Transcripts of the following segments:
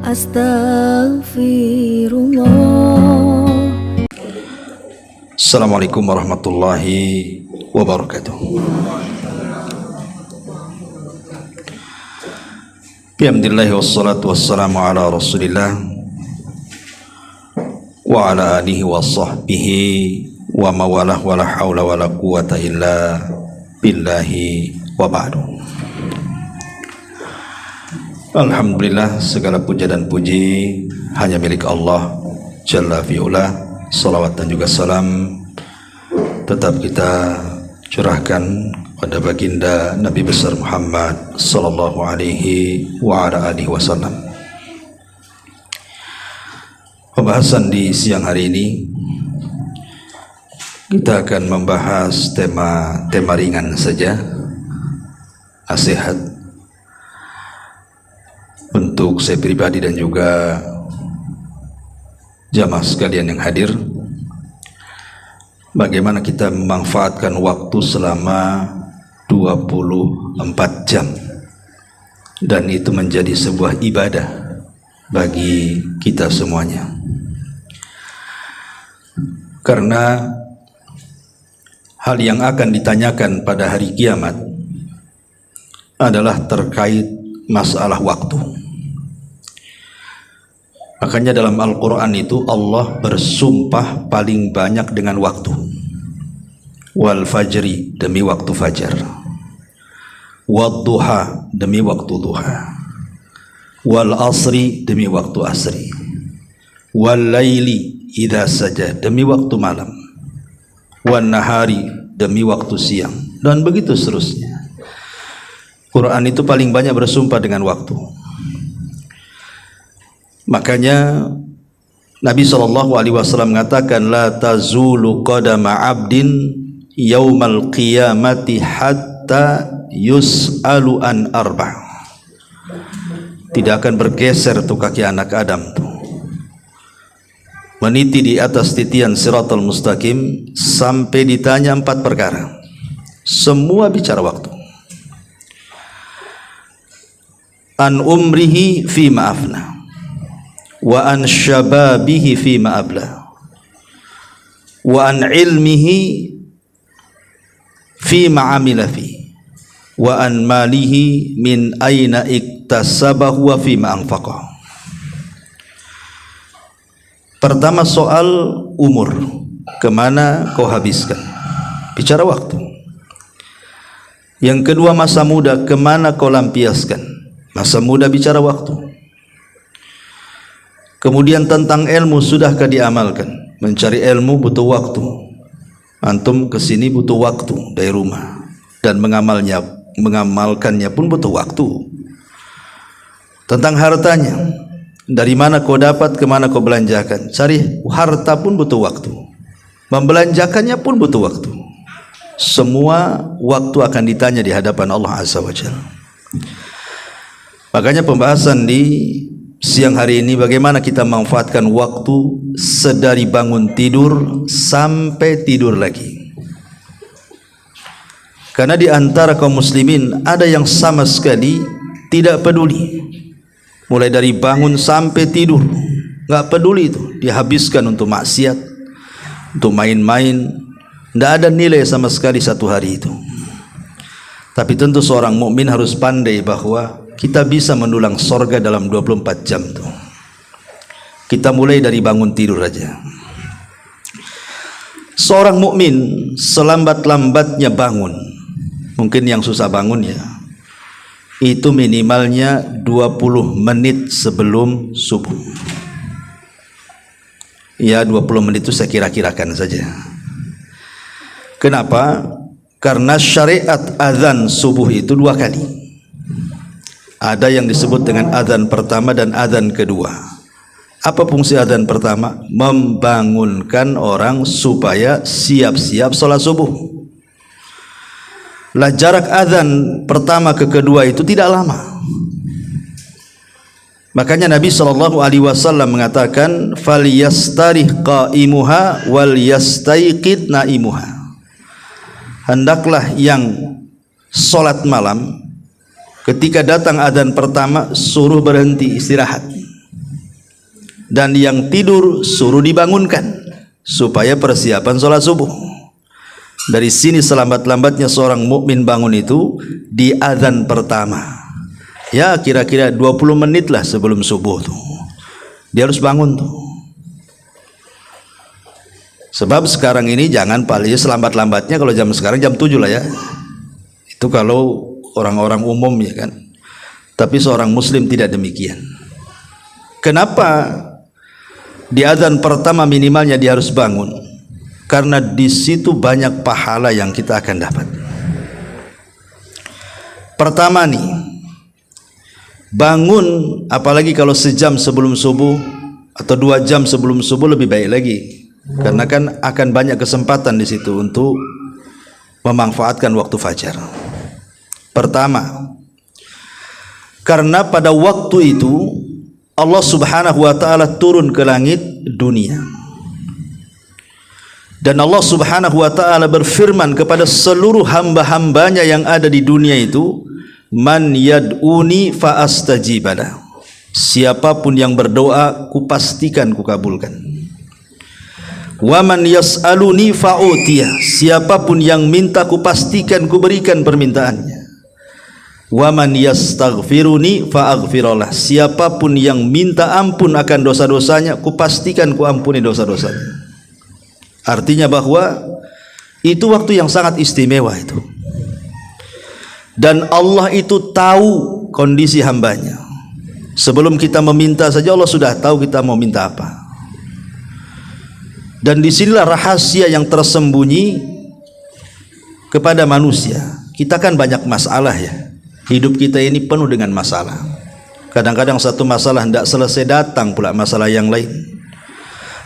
Astaghfirullah. Assalamualaikum warahmatullahi wabarakatuh. Alhamdulillah wassalatu wassalamu ala rasulillah wa ala alihi wa sahbihi wa mawalah wa la hawla wa la quwata illa billahi wa ba'du. Alhamdulillah, segala puja dan puji hanya milik Allah Jalla fi'ula. Salawat dan juga salam tetap kita curahkan pada baginda Nabi besar Muhammad sallallahu alaihi wa ala alihi wasallam. Pembahasan di siang hari ini kita akan membahas tema ringan saja, nasihat untuk saya pribadi dan juga jamaah sekalian yang hadir. Bagaimana kita memanfaatkan waktu selama 24 jam, dan itu menjadi sebuah ibadah bagi kita semuanya. Karena hal yang akan ditanyakan pada hari kiamat adalah terkait masalah waktu. Makanya dalam Al-Quran itu Allah bersumpah paling banyak dengan waktu. Wal fajri, demi waktu fajar. Wad duha, demi waktu duha. Wal asri, demi waktu asri. Wal laili idha saja, demi waktu malam. Wan nahari, demi waktu siang. Dan begitu seterusnya. Quran itu paling banyak bersumpah dengan waktu. Makanya Nabi SAW mengatakan, la tazulu qadama abdin yaumal qiyamati hatta yus'alu an arba'. Tidak akan bergeser tuh kaki anak Adam tuh, meniti di atas titian siratal mustaqim sampai ditanya 4 perkara. Semua bicara waktu. An umrihi fi ma'afna, wa an syababihi fi ma'abla, wa an ilmihi fi ma'amila fi, wa an malihi min aina iktasabahu wa fi ma'anfaqah. Pertama soal umur, kemana kau habiskan, bicara waktu. Yang kedua masa muda, kemana kau lampiaskan, masa muda, bicara waktu. Kemudian tentang ilmu, sudahkah diamalkan? Mencari ilmu butuh waktu. Antum kesini butuh waktu dari rumah, dan mengamalkannya pun butuh waktu. Tentang hartanya, dari mana kau dapat, kemana kau belanjakan. Cari harta pun butuh waktu, membelanjakannya pun butuh waktu. Semua waktu akan ditanya di hadapan Allah Azza wa Jalla. Makanya pembahasan di siang hari ini, bagaimana kita memanfaatkan waktu sedari bangun tidur sampai tidur lagi. Karena di antara kaum muslimin ada yang sama sekali tidak peduli, mulai dari bangun sampai tidur nggak peduli, itu dihabiskan untuk maksiat, untuk main-main, tidak ada nilai sama sekali satu hari itu. Tapi tentu seorang mukmin harus pandai bahwa kita bisa mendulang sorga dalam 24 jam tuh. Kita mulai dari bangun tidur aja. Seorang mukmin selambat-lambatnya bangun, mungkin yang susah bangun ya, itu minimalnya 20 menit sebelum subuh. Ya 20 menit itu saya kira-kirakan saja. Kenapa? Karena syariat azan subuh itu 2 kali. Ada yang disebut dengan azan pertama dan azan kedua. Apa fungsi azan pertama? Membangunkan orang supaya siap-siap sholat subuh. Lah jarak azan pertama ke kedua itu tidak lama. Makanya Nabi SAW mengatakan, "Falyastarih qaimuha wal yastaiqid naimuha." Hendaklah yang sholat malam ketika datang adzan pertama suruh berhenti istirahat. dan yang tidur suruh dibangunkan supaya persiapan sholat subuh. Dari sini selambat-lambatnya seorang mukmin bangun itu di azan pertama. Ya kira-kira 20 menit lah sebelum subuh tuh. Dia harus bangun tuh. Sebab sekarang ini jangan paling selambat-lambatnya kalau jam sekarang jam 7 lah ya. Itu kalau orang-orang umum ya kan. Tapi seorang muslim tidak demikian. Kenapa di azan pertama minimalnya dia harus bangun? Karena di situ banyak pahala yang kita akan dapat. Pertama nih, bangun apalagi kalau sejam sebelum subuh atau 2 jam sebelum subuh lebih baik lagi. Karena kan akan banyak kesempatan di situ untuk memanfaatkan waktu fajar. Pertama, karena pada waktu itu Allah Subhanahu wa taala turun ke langit dunia. Dan Allah Subhanahu wa taala berfirman kepada seluruh hamba-hambanya yang ada di dunia itu, man yad'uni fa astajibala. Siapapun yang berdoa kupastikan kukabulkan. Wa man yas'aluni fa'utiya. Siapapun yang minta kupastikan kuberikan permintaannya. Wa man yastaghfiruni fa'aghfirullah. Siapapun yang minta ampun akan dosa-dosanya kupastikan kuampuni dosa-dosanya. Artinya bahwa itu waktu yang sangat istimewa itu. Dan Allah itu tahu kondisi hambanya. Sebelum kita meminta saja Allah sudah tahu kita mau minta apa. Dan disinilah rahasia yang tersembunyi kepada manusia. Kita kan banyak masalah ya. Hidup kita ini penuh dengan masalah. Kadang-kadang satu masalah tidak selesai datang pula masalah yang lain.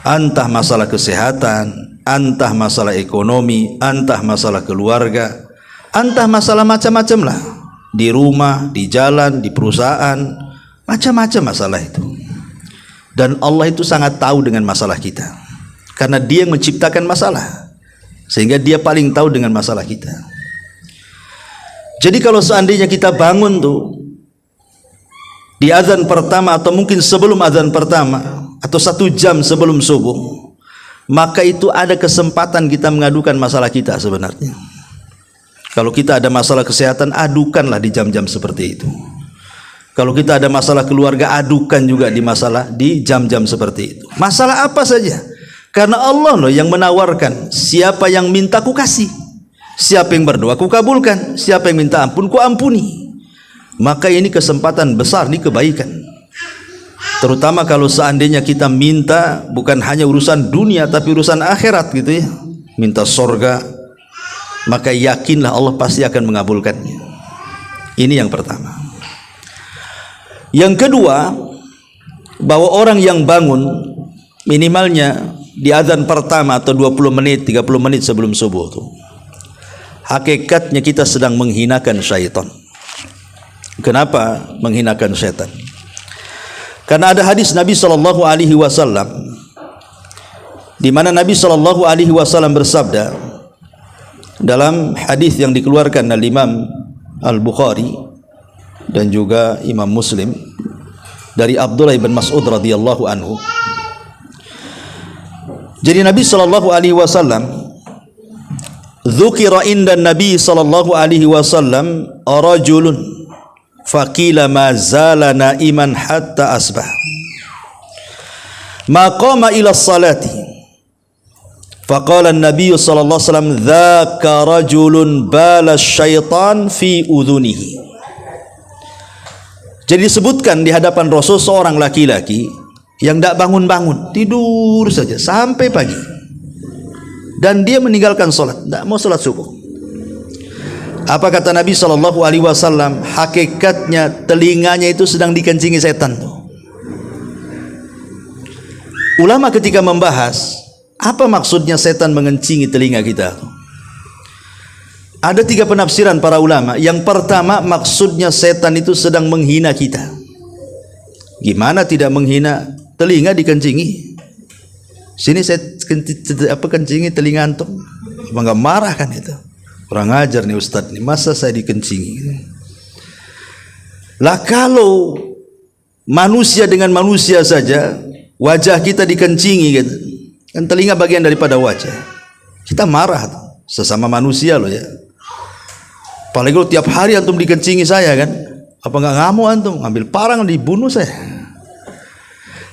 Entah masalah kesehatan, entah masalah ekonomi, entah masalah keluarga, entah masalah macam-macam lah. Di rumah, di jalan, di perusahaan, macam-macam masalah itu. Dan Allah itu sangat tahu dengan masalah kita. Karena Dia yang menciptakan masalah. Sehingga Dia paling tahu dengan masalah kita. Jadi kalau seandainya kita bangun tuh di azan pertama atau mungkin sebelum azan pertama atau 1 jam sebelum subuh, maka itu ada kesempatan kita mengadukan masalah kita sebenarnya. Kalau kita ada masalah kesehatan, adukanlah di jam-jam seperti itu. Kalau kita ada masalah keluarga, adukan juga di jam-jam seperti itu. Masalah apa saja, karena Allah loh yang menawarkan, siapa yang minta ku kasih, siapa yang berdoa ku kabulkan, siapa yang minta ampun ku ampuni. Maka ini kesempatan besar, ini kebaikan. Terutama kalau seandainya kita minta bukan hanya urusan dunia tapi urusan akhirat gitu ya, minta sorga, maka yakinlah Allah pasti akan mengabulkannya. Ini yang pertama. Yang kedua, bahwa orang yang bangun minimalnya di azan pertama atau 20 menit 30 menit sebelum subuh tuh, hakikatnya kita sedang menghinakan syaitan. Kenapa menghinakan syaitan? Karena ada hadis Nabi sallallahu alaihi wasallam di mana Nabi sallallahu alaihi wasallam bersabda dalam hadis yang dikeluarkan oleh Imam Al-Bukhari dan juga Imam Muslim dari Abdullah bin Mas'ud radhiyallahu anhu. Jadi Nabi sallallahu alaihi wasallam, dzukira inda Nabi sallallahu alaihi wasallam rajulun faqila ma zala naiman hatta asbah ma qama ila salati faqala an-nabiy sallallahu alaihi wasallam dzaka rajulun bala syaitan fi udhunihi. Jadi disebutkan di hadapan Rasul seorang laki-laki yang tidak bangun-bangun, tidur saja sampai pagi, dan dia meninggalkan salat, tidak mau salat subuh. Apa kata Nabi sallallahu alaihi wasallam? Hakikatnya telinganya itu sedang dikencingi setan tuh. Ulama ketika membahas apa maksudnya setan mengencingi telinga kita, ada 3 penafsiran para ulama. Yang pertama, maksudnya setan itu sedang menghina kita. Gimana tidak menghina? Telinga dikencingi. Sini saya kencingi telinga antum. Apa enggak marah kan itu? Kurang ajar nih Ustadz nih, masa saya dikencingi? Lah kalau manusia dengan manusia saja wajah kita dikencingi gitu. Kan telinga bagian daripada wajah. Kita marah tuh. Sesama manusia loh ya. Apalagi kalau tiap hari antum dikencingi saya kan, apa nggak ngamuk antum? Ambil parang dibunuh saya.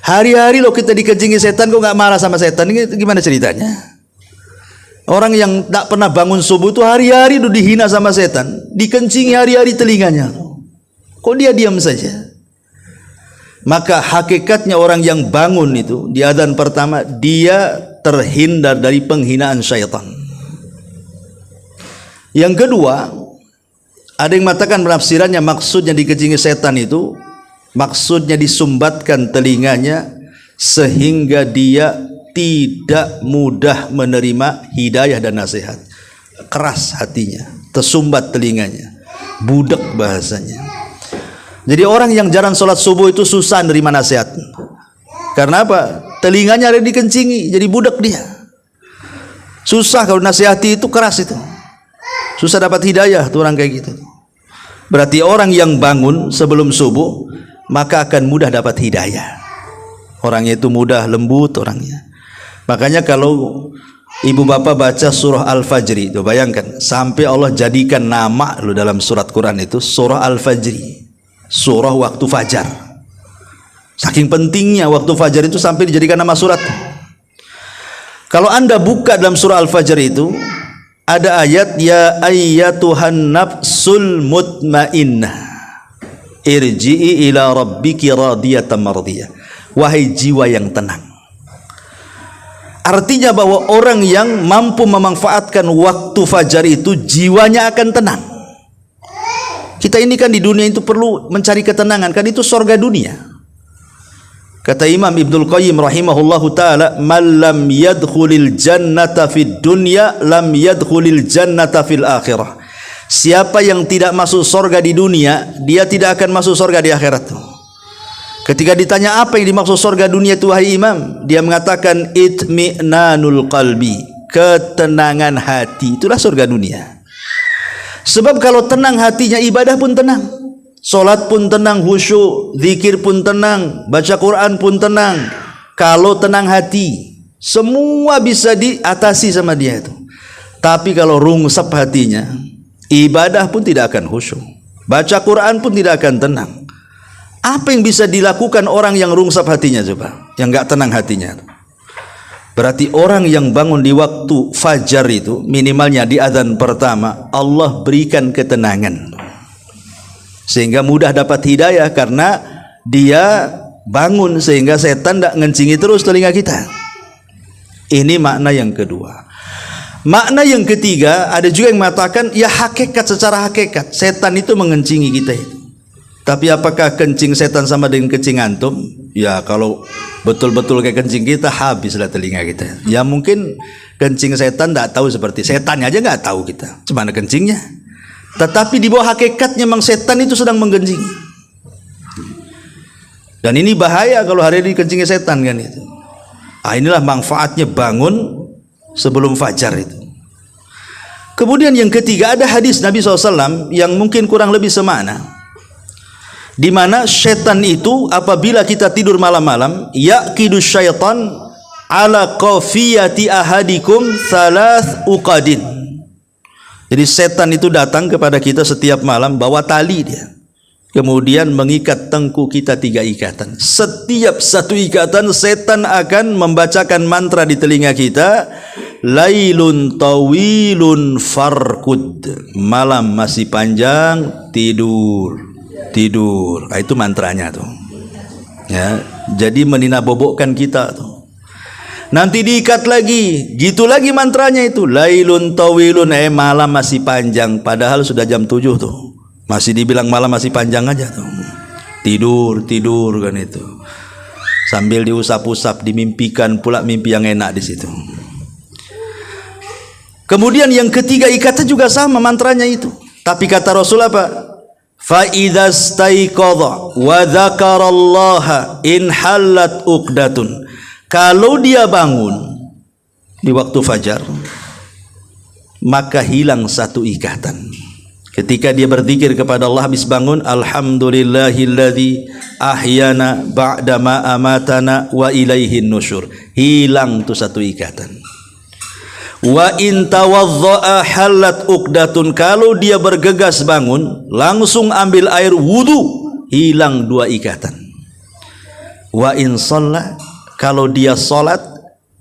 Hari-hari lo kita dikencingi setan, kok nggak marah sama setan? Ini gimana ceritanya? Orang yang tak pernah bangun subuh itu hari-hari udah dihina sama setan, dikencingi hari-hari telinganya. Kok dia diam saja? Maka hakikatnya orang yang bangun itu di adzan pertama, dia terhindar dari penghinaan syaitan. Yang kedua, ada yang mengatakan penafsirannya maksudnya dikencingi setan itu, maksudnya disumbatkan telinganya sehingga dia tidak mudah menerima hidayah dan nasihat. Keras hatinya, tersumbat telinganya, budak bahasanya. Jadi orang yang jarang sholat subuh itu susah menerima nasihat. Karena apa? Telinganya ada dikencingi, jadi budak dia. Susah kalau nasihati itu, keras itu. Susah dapat hidayah tuh orang kayak gitu. Berarti orang yang bangun sebelum subuh maka akan mudah dapat hidayah. Orangnya itu mudah, lembut orangnya. Makanya kalau ibu bapak baca surah Al-Fajri itu, bayangkan sampai Allah jadikan nama lo dalam surat Quran itu surah Al-Fajri, surah waktu fajar. Saking pentingnya waktu fajar itu sampai dijadikan nama surat. Kalau anda buka dalam surah Al-Fajr itu ada ayat, ya ayyatuhan nafsul mutmainnah irji'i ila rabbiki radiyatan mardiyah. Wahai jiwa yang tenang. Artinya bahwa orang yang mampu memanfaatkan waktu fajar itu jiwanya akan tenang. Kita ini kan di dunia itu perlu mencari ketenangan, kan itu surga dunia. Kata Imam Ibnul Qayyim rahimahullahu ta'ala, man lam yadkhulil jannata fid dunya lam yadkhulil jannata fil akhirah. Siapa yang tidak masuk surga di dunia, dia tidak akan masuk surga di akhirat. Ketika ditanya apa yang dimaksud surga dunia itu wahai Imam, dia mengatakan itmi'nanul qalbi, ketenangan hati, itulah surga dunia. Sebab kalau tenang hatinya, ibadah pun tenang. Solat pun tenang, khusyuk, zikir pun tenang, baca Quran pun tenang. Kalau tenang hati, semua bisa diatasi sama dia itu. Tapi kalau rungsep hatinya, ibadah pun tidak akan khusyuk, baca Quran pun tidak akan tenang. Apa yang bisa dilakukan orang yang rungsep hatinya coba, yang nggak tenang hatinya? Berarti orang yang bangun di waktu fajar itu, minimalnya di adzan pertama, Allah berikan ketenangan. Sehingga mudah dapat hidayah karena dia bangun sehingga setan tidak ngencingi terus telinga kita. Ini makna yang kedua. Makna yang ketiga, ada juga yang mengatakan ya hakikat, secara hakikat setan itu mengencingi kita itu. Tapi apakah kencing setan sama dengan kencing antum? Ya kalau betul-betul kayak kencing kita, habislah telinga kita. Ya mungkin kencing setan tidak tahu, seperti setannya aja nggak tahu kita gimana kencingnya. Tetapi di bawah hakikatnya memang setan itu sedang menggencingi. Dan ini bahaya kalau hari ini kencingi setan kan itu. Inilah manfaatnya bangun sebelum fajar itu. Kemudian yang ketiga, ada hadis Nabi SAW yang mungkin kurang lebih semakna, di mana setan itu apabila kita tidur malam-malam, yaqidu syaitan ala qafiyati ahadikum thalath uqadin. Jadi setan itu datang kepada kita setiap malam bawa tali dia, kemudian mengikat tengkuk kita 3 ikatan. Setiap satu ikatan setan akan membacakan mantra di telinga kita, lailun tawilun farkud, malam masih panjang, tidur. Nah, itu mantranya tuh ya, jadi meninabobokkan kita tuh. Nanti diikat lagi, gitu lagi mantranya itu, lailun tawilun, malam masih panjang, padahal sudah jam 7 tuh, masih dibilang malam masih panjang aja tuh. Tidur kan itu, sambil diusap-usap, dimimpikan pula mimpi yang enak di situ. Kemudian yang ketiga, ikatnya juga sama mantranya itu, tapi kata Rasul apa? Fa idza staiqadha wa dzakarallaha in halat uqdatun. Kalau dia bangun di waktu fajar, maka hilang satu ikatan. Ketika dia berzikir kepada Allah habis bangun, alhamdulillahilladzi ahyana ba'da ma amatana wa ilaihin nusyur. Hilang tuh satu ikatan. Wa in tawaddaa halat uqdatun, kalau dia bergegas bangun langsung ambil air wudu, hilang dua ikatan. Wa in shalla, kalau dia salat,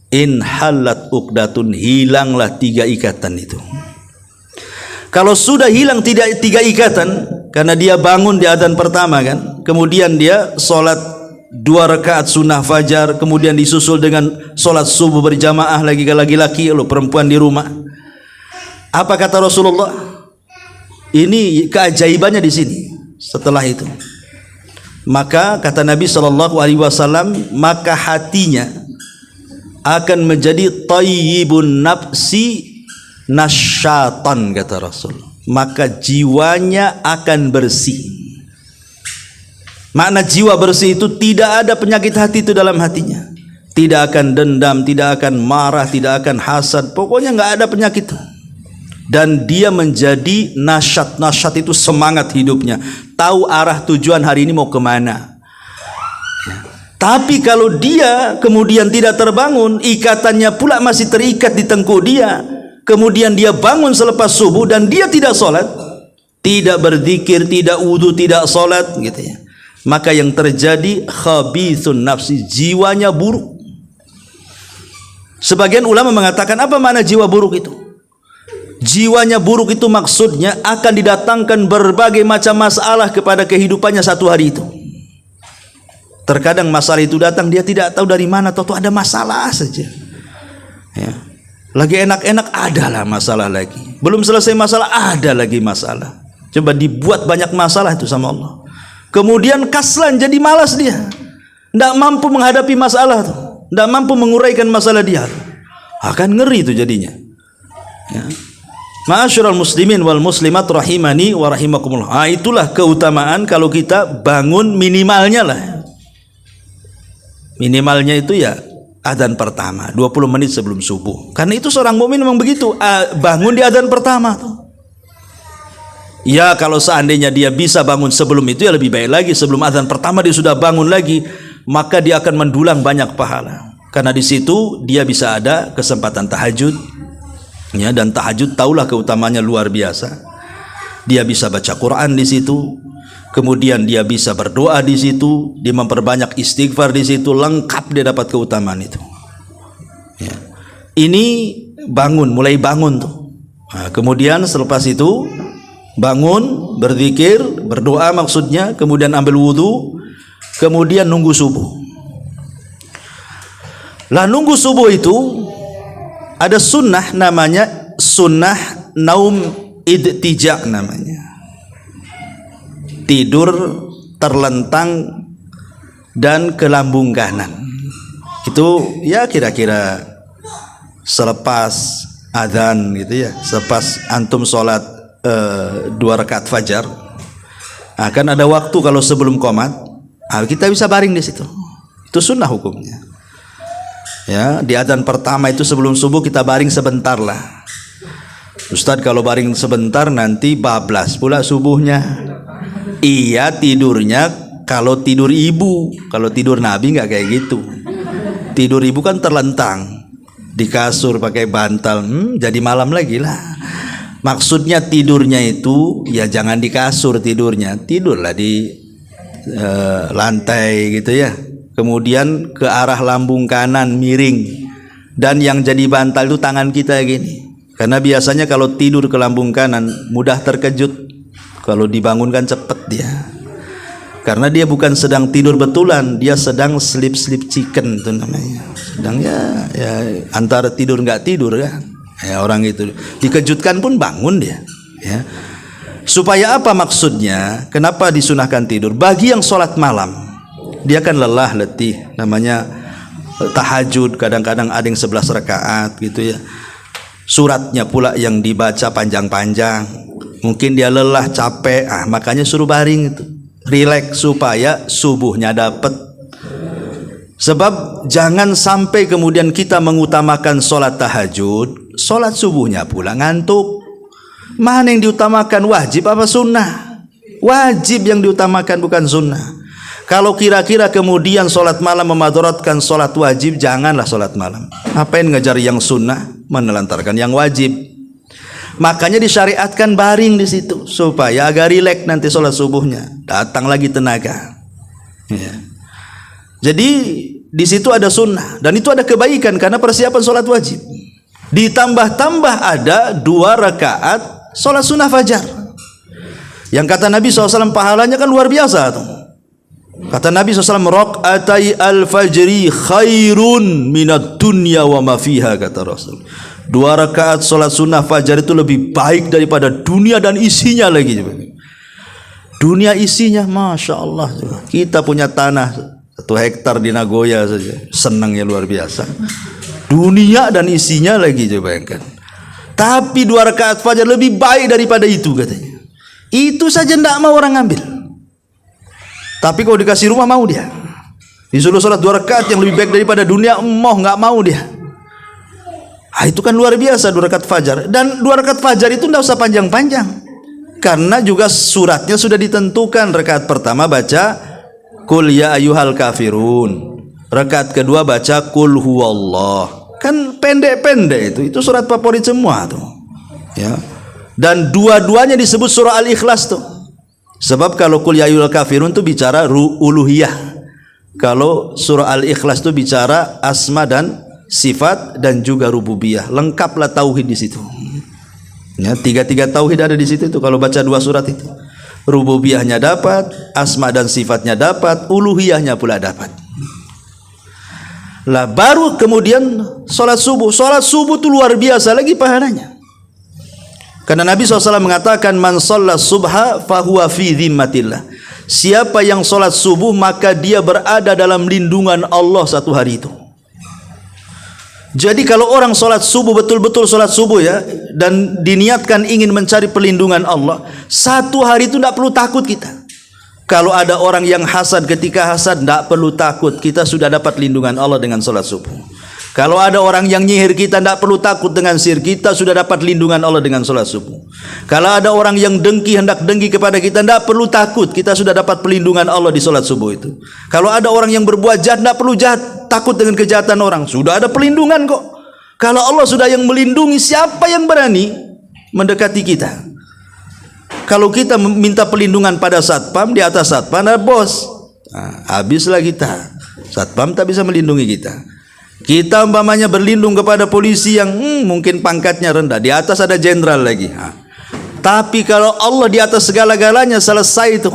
in halat uqdatun, hilanglah tiga ikatan itu. Kalau sudah hilang tiga ikatan, karena dia bangun di adzan pertama kan, kemudian dia sholat 2 rakaat sunnah fajar, kemudian disusul dengan sholat subuh berjamaah laki-laki, lalu perempuan di rumah. Apa kata Rasulullah? Ini keajaibannya di sini. Setelah itu, maka kata Nabi SAW, maka hatinya akan menjadi tayyibun nafsi nasyatan, kata Rasul, maka jiwanya akan bersih. Makna jiwa bersih itu tidak ada penyakit hati itu dalam hatinya, tidak akan dendam, tidak akan marah, tidak akan hasad, pokoknya nggak ada penyakit. Dan dia menjadi nasyat. Nasyat itu semangat hidupnya, tahu arah tujuan hari ini mau kemana. Tapi kalau dia kemudian tidak terbangun, ikatannya pula masih terikat di tengkuk dia, kemudian dia bangun selepas subuh dan dia tidak sholat, tidak berzikir, tidak wudu, tidak sholat gitu ya, maka yang terjadi khabithun nafsi, jiwanya buruk. Sebagian ulama mengatakan, apa makna jiwa buruk itu? Jiwanya buruk itu maksudnya akan didatangkan berbagai macam masalah kepada kehidupannya satu hari itu. Terkadang masalah itu datang, dia tidak tahu dari mana, tahu ada masalah saja ya. Lagi enak-enak adalah masalah lagi, belum selesai masalah ada lagi masalah. Coba dibuat banyak masalah itu sama Allah, kemudian kaslan, jadi malas dia, tidak mampu menghadapi masalah tuh, tidak mampu menguraikan masalah dia, akan ngeri itu jadinya ya. Ma'asyiral muslimin wal muslimat rahimani wa rahimakumullah. Itulah keutamaan kalau kita bangun minimalnya lah, minimalnya itu ya adzan pertama 20 menit sebelum subuh. Karena itu seorang mukmin memang begitu, bangun di adzan pertama tuh. Ya kalau seandainya dia bisa bangun sebelum itu ya lebih baik lagi. Sebelum adzan pertama dia sudah bangun lagi, maka dia akan mendulang banyak pahala. Karena di situ dia bisa ada kesempatan tahajud ya, dan tahajud tahulah keutamanya luar biasa. Dia bisa baca Quran di situ, kemudian dia bisa berdoa di situ, dia memperbanyak istighfar di situ, lengkap dia dapat keutamaan itu ya. Ini bangun, mulai bangun tuh. Nah, kemudian selepas itu bangun, berzikir, berdoa maksudnya, kemudian ambil wudhu, kemudian nunggu subuh. Lah nunggu subuh itu ada sunnah, namanya sunnah naum idtija namanya, tidur terlentang dan ke lambung kanan. Itu ya kira-kira selepas adzan gitu ya, selepas antum sholat 2 rakaat fajar, akan ada waktu kalau sebelum qomat, kita bisa baring di situ. Itu sunnah hukumnya ya. Di adzan pertama itu sebelum subuh kita baring sebentar lah. Ustadz kalau baring sebentar nanti bablas pula subuhnya. Iya tidurnya kalau tidur ibu, kalau tidur Nabi nggak kayak gitu. Tidur ibu kan terlentang di kasur pakai bantal, jadi malam lagi lah. Maksudnya tidurnya itu ya jangan di kasur tidurnya, tidurlah di lantai gitu ya. Kemudian ke arah lambung kanan miring, dan yang jadi bantal itu tangan kita gini. Karena biasanya kalau tidur ke lambung kanan mudah terkejut. Kalau dibangunkan cepat dia, karena dia bukan sedang tidur betulan, dia sedang sleep chicken itu namanya, sedang ya antara tidur nggak tidur kan ya. Orang itu dikejutkan pun bangun dia ya. Supaya apa maksudnya? Kenapa disunahkan tidur? Bagi yang sholat malam, dia kan lelah letih, namanya tahajud, kadang-kadang ada yang 11 rakaat gitu ya, suratnya pula yang dibaca panjang-panjang. Mungkin dia lelah, capek, makanya suruh baring itu, rileks supaya subuhnya dapat. Sebab jangan sampai kemudian kita mengutamakan sholat tahajud, sholat subuhnya pula ngantuk. Mana yang diutamakan, wajib apa sunnah? Wajib yang diutamakan, bukan sunnah. Kalau kira-kira kemudian sholat malam memadaratkan sholat wajib, janganlah sholat malam. Apain ngejar yang sunnah, menelantarkan yang wajib. Makanya disyariatkan baring di situ supaya agak rileks nanti sholat subuhnya, datang lagi tenaga. Ya. Jadi di situ ada sunnah dan itu ada kebaikan karena persiapan sholat wajib. Ditambah-tambah ada 2 rakaat sholat sunnah fajar. Yang kata Nabi SAW pahalanya kan luar biasa tuh. Kata Nabi SAW, raq'atai al-fajri khairun minad dunya wa ma fiha, kata Rasul. 2 rakaat sholat sunnah fajar itu lebih baik daripada dunia dan isinya lagi. Dunia isinya, Masya Allah. Kita punya tanah 1 hektar di Nagoya saja, senangnya luar biasa. Dunia dan isinya lagi, coba bayangkan. Tapi 2 rakaat fajar lebih baik daripada itu katanya. Itu saja tidak mau orang ambil. Tapi kalau dikasih rumah mau dia. Disuruh sholat 2 rakaat yang lebih baik daripada dunia, nggak mau dia. Itu kan luar biasa 2 rakaat fajar. Dan 2 rakaat fajar itu tidak usah panjang-panjang. Karena juga suratnya sudah ditentukan. Rakaat pertama baca Qul ya ayyuhal kafirun. Rakaat kedua baca Qul huwallah. Kan pendek-pendek itu surat favorit semua tuh. Ya. Dan dua-duanya disebut surah Al-Ikhlas tuh. Sebab kalau Qul ya ayyuhal kafirun itu bicara uluhiyah. Kalau surah Al-Ikhlas itu bicara asma dan sifat dan juga rububiyah. Lengkaplah tauhid di situ. Ya, 3 tauhid ada di situ tuh kalau baca 2 surat itu. Rububiyahnya dapat, asma dan sifatnya dapat, uluhiyahnya pula dapat. Lah baru kemudian sholat subuh. Sholat subuh itu luar biasa lagi pahalanya. Karena Nabi SAW mengatakan, man shalla subha fahuwa fi dhimmatillah. Siapa yang sholat subuh maka dia berada dalam lindungan Allah 1 hari itu. Jadi kalau orang sholat subuh, betul-betul sholat subuh ya, dan diniatkan ingin mencari perlindungan Allah, 1 hari itu tidak perlu takut kita. Kalau ada orang yang hasad, ketika hasad tidak perlu takut, kita sudah dapat lindungan Allah dengan sholat subuh. Kalau ada orang yang nyihir kita, tidak perlu takut dengan sihir, kita sudah dapat lindungan Allah dengan sholat subuh. Kalau ada orang yang dengki, hendak dengki kepada kita, tidak perlu takut, kita sudah dapat perlindungan Allah di sholat subuh itu. Kalau ada orang yang berbuat jahat, tidak perlu takut dengan kejahatan orang, sudah ada perlindungan kok. Kalau Allah sudah yang melindungi, siapa yang berani mendekati kita? Kalau kita minta perlindungan pada satpam, di atas satpam ada bos, habislah kita. Satpam tak bisa melindungi kita. Kita umpamanya berlindung kepada polisi yang mungkin pangkatnya rendah, di atas ada jenderal lagi. Tapi kalau Allah di atas segala-galanya, selesai itu.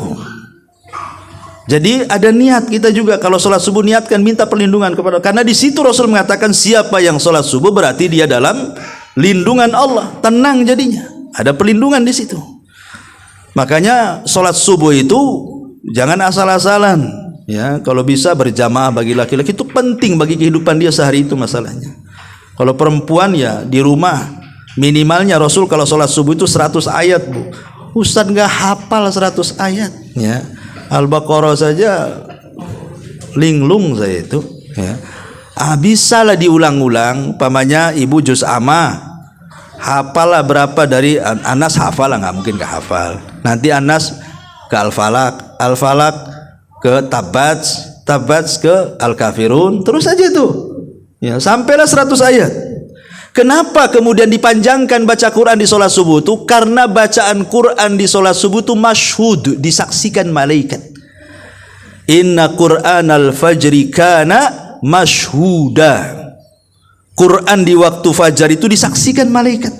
Jadi ada niat kita juga kalau sholat subuh, niatkan minta perlindungan kepada, karena di situ Rasul mengatakan siapa yang sholat subuh berarti dia dalam lindungan Allah, tenang jadinya, ada perlindungan di situ. Makanya sholat subuh itu jangan asal-asalan. Ya, kalau bisa berjamaah bagi laki-laki itu penting bagi kehidupan dia sehari itu masalahnya. Kalau perempuan ya di rumah, minimalnya Rasul kalau sholat subuh itu 100 ayat bu. Ustadz nggak hafal 100 ayat. Ya, Al-Baqarah saja linglung saya itu. Ya, bisalah diulang-ulang. Pamannya ibu juz amma, hafal lah berapa dari Anas, hafal lah, nggak mungkin nggak hafal. Nanti Anas ke Al-Falaq, Al-Falaq ke Tabats ke Al-Kafirun, terus aja tuh ya, sampailah 100 ayat. Kenapa kemudian dipanjangkan baca Quran di sholat subuh itu? Karena bacaan Quran di sholat subuh itu masyhud, disaksikan malaikat. Inna Qur'anal fajri kana masyhuda. Quran di waktu fajar itu disaksikan malaikat.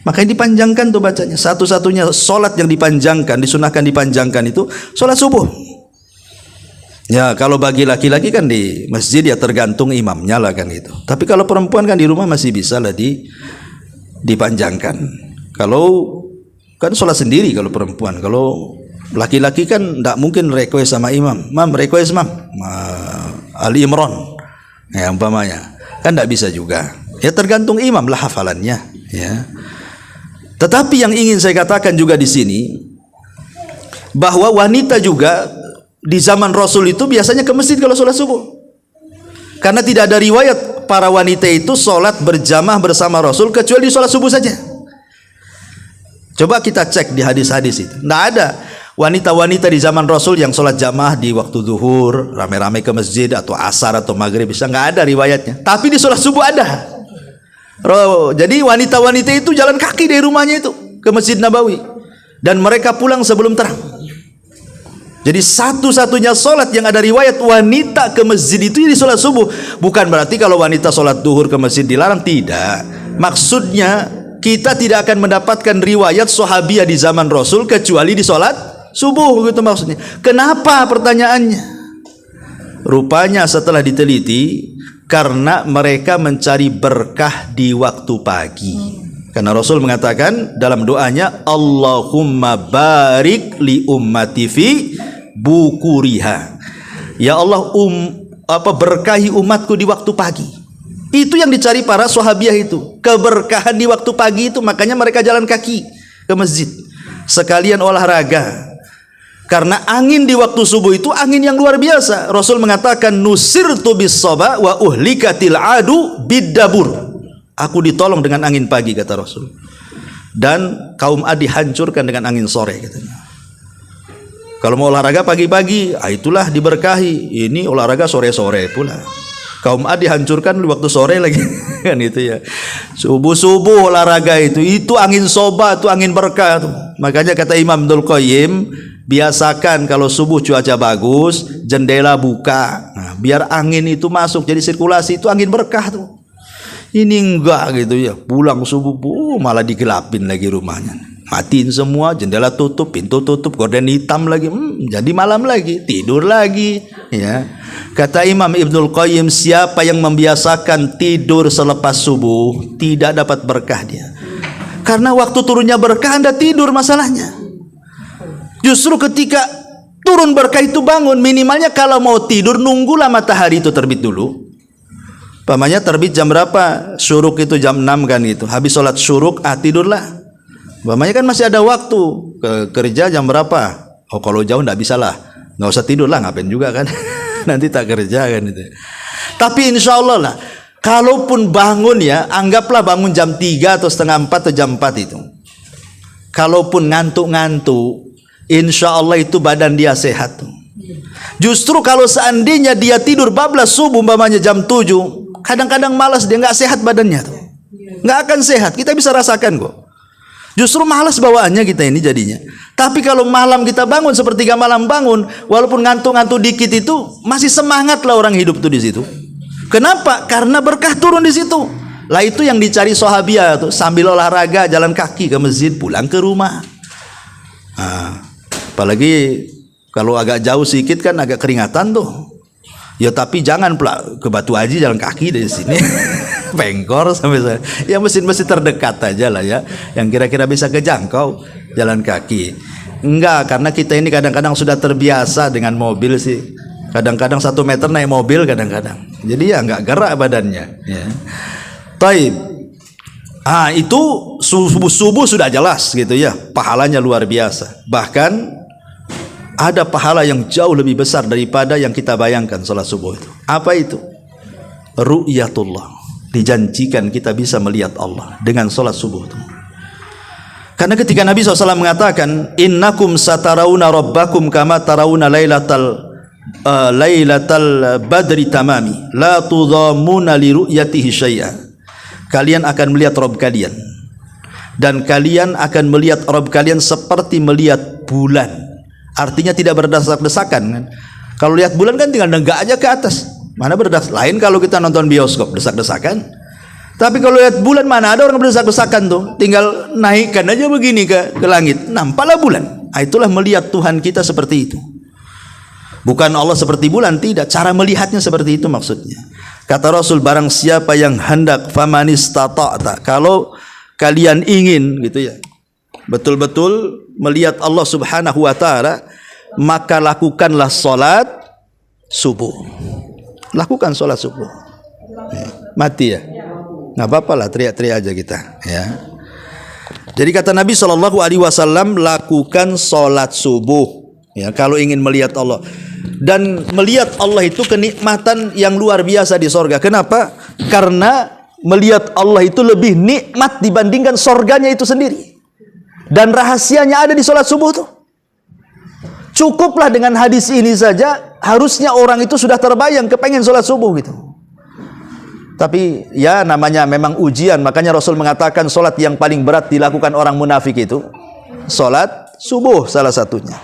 Makanya dipanjangkan tuh bacanya. Satu-satunya sholat yang dipanjangkan, disunahkan dipanjangkan itu sholat subuh. Ya, kalau bagi laki-laki kan di masjid ya tergantung imamnya lah kan gitu. Tapi kalau perempuan kan di rumah masih bisa lah dipanjangkan. Kalau kan sholat sendiri kalau perempuan. Kalau laki-laki kan tidak mungkin request sama imam. Mam request mam Ali Imran. Ya umpamanya kan tidak bisa juga. Ya tergantung imam lah hafalannya. Ya. Tetapi yang ingin saya katakan juga di sini bahwa wanita juga di zaman Rasul itu biasanya ke masjid kalau sholat subuh. Karena tidak ada riwayat para wanita itu sholat berjamaah bersama Rasul kecuali di sholat subuh saja. Coba kita cek di hadis-hadis itu. Tidak ada wanita-wanita di zaman Rasul yang sholat jamaah di waktu zuhur, rame-rame ke masjid atau asar atau maghrib, bisa nggak ada riwayatnya. Tapi di sholat subuh ada. Jadi wanita-wanita itu jalan kaki dari rumahnya itu ke Masjid Nabawi, dan mereka pulang sebelum terang. Jadi satu-satunya sholat yang ada riwayat wanita ke masjid itu di sholat subuh. Bukan berarti kalau wanita sholat duhur ke masjid dilarang, tidak. Maksudnya kita tidak akan mendapatkan riwayat sahabiah di zaman Rasul kecuali di sholat subuh, begitu maksudnya. Kenapa pertanyaannya? Rupanya setelah diteliti, karena mereka mencari berkah di waktu pagi. Karena Rasul mengatakan dalam doanya, Allahumma barik li ummati fi bukuriha. Ya Allah, berkahi umatku di waktu pagi. Itu yang dicari para sahabiah itu, keberkahan di waktu pagi itu. Makanya mereka jalan kaki ke masjid, sekalian olahraga. Karena angin di waktu subuh itu angin yang luar biasa. Rasul mengatakan, nusirtu bis saba wa uhlikatil adu biddabur. Aku ditolong dengan angin pagi, kata Rasul, dan kaum Ad dihancurkan dengan angin sore, katanya. Kalau mau olahraga pagi-pagi, itulah diberkahi. Ini olahraga sore-sore pula. Kaum Ad dihancurkan di waktu sore lagi. Kan itu ya. Subuh-subuh olahraga itu angin soba, itu angin berkah tuh. Makanya kata Imam Ibnul Qayyim, biasakan kalau subuh cuaca bagus, jendela buka. Nah, biar angin itu masuk, jadi sirkulasi itu angin berkah tuh. Ini enggak gitu ya. Pulang subuh malah digelapin lagi rumahnya. Matiin semua, jendela tutup, pintu tutup, gorden hitam lagi. Jadi malam lagi, tidur lagi, ya. Kata Imam Ibnul Qayyim, siapa yang membiasakan tidur selepas subuh tidak dapat berkah dia. Karena waktu turunnya berkah Anda tidur, masalahnya. Justru ketika turun berkah itu bangun. Minimalnya kalau mau tidur nunggulah matahari itu terbit dulu. Pamannya terbit jam berapa? Syuruk itu jam 6 kan gitu. Habis sholat syuruk, tidurlah. Pamannya kan masih ada waktu. Kerja jam berapa? Oh, kalau jauh nggak bisa lah. Nggak usah tidur lah, ngapain juga kan. Nanti tak kerja kan itu. Tapi insya Allah lah, kalaupun bangun ya, anggaplah bangun jam 3 atau setengah 4 atau jam 4 itu. Kalaupun ngantuk-ngantuk, insya Allah itu badan dia sehat tuh. Justru kalau seandainya dia tidur bablas subuh umpamanya jam 7, kadang-kadang malas, dia nggak sehat badannya tuh. Nggak akan sehat, kita bisa rasakan kok. Justru malas bawaannya kita ini jadinya. Tapi kalau malam kita bangun, sepertiga malam bangun, walaupun ngantuk-ngantuk dikit itu masih semangat lah orang hidup tuh di situ. Kenapa? Karena berkah turun di situ. Lah itu yang dicari sahabiah tuh, sambil olahraga jalan kaki ke masjid, pulang ke rumah. Nah, apalagi kalau agak jauh sedikit kan agak keringatan tuh. Ya tapi jangan pula ke Batu Haji jalan kaki dari sini. Pengkor sampai saya. Ya mesin-mesin terdekat aja lah ya, yang kira-kira bisa kejangkau jalan kaki. Enggak, karena kita ini kadang-kadang sudah terbiasa dengan mobil sih. Kadang-kadang 1 meter naik mobil kadang-kadang. Jadi ya enggak gerak badannya. Ya. Taib. Itu subuh-subuh sudah jelas gitu ya. Pahalanya luar biasa. Bahkan ada pahala yang jauh lebih besar daripada yang kita bayangkan salat subuh itu. Apa itu? Ru'yatullah. Dijanjikan kita bisa melihat Allah dengan salat subuh itu. Karena ketika Nabi SAW mengatakan, innakum satarawuna rabbakum kama tarawuna lailatal badri tamami la tudhamuna li ru'yatihi syai'an. Kalian akan melihat Rabb kalian, dan kalian akan melihat Rabb kalian seperti melihat bulan. Artinya tidak berdesak-desakan kan? Kalau lihat bulan kan tinggal nenggak aja ke atas. Mana berdesak? Lain kalau kita nonton bioskop desak-desakan. Tapi kalau lihat bulan, mana ada orang berdesak-desakan tuh. Tinggal naikkan aja begini ke langit, nampaklah bulan. Itulah melihat Tuhan kita seperti itu. Bukan Allah seperti bulan, tidak. Cara melihatnya seperti itu maksudnya. Kata Rasul, barang siapa yang hendak famanistata'ta, kalau kalian ingin gitu ya, betul-betul melihat Allah Subhanahu wa taala, maka lakukanlah salat subuh. Lakukan salat subuh. Mati ya? Nggak apa-apa lah, teriak-teriak aja kita ya. Jadi kata Nabi SAW, lakukan salat subuh ya kalau ingin melihat Allah. Dan melihat Allah itu kenikmatan yang luar biasa di sorga. Kenapa? Karena melihat Allah itu lebih nikmat dibandingkan sorganya itu sendiri. Dan rahasianya ada di sholat subuh tuh. Cukuplah dengan hadis ini saja, harusnya orang itu sudah terbayang kepengen sholat subuh gitu. Tapi ya namanya memang ujian, makanya Rasul mengatakan sholat yang paling berat dilakukan orang munafik itu sholat subuh salah satunya.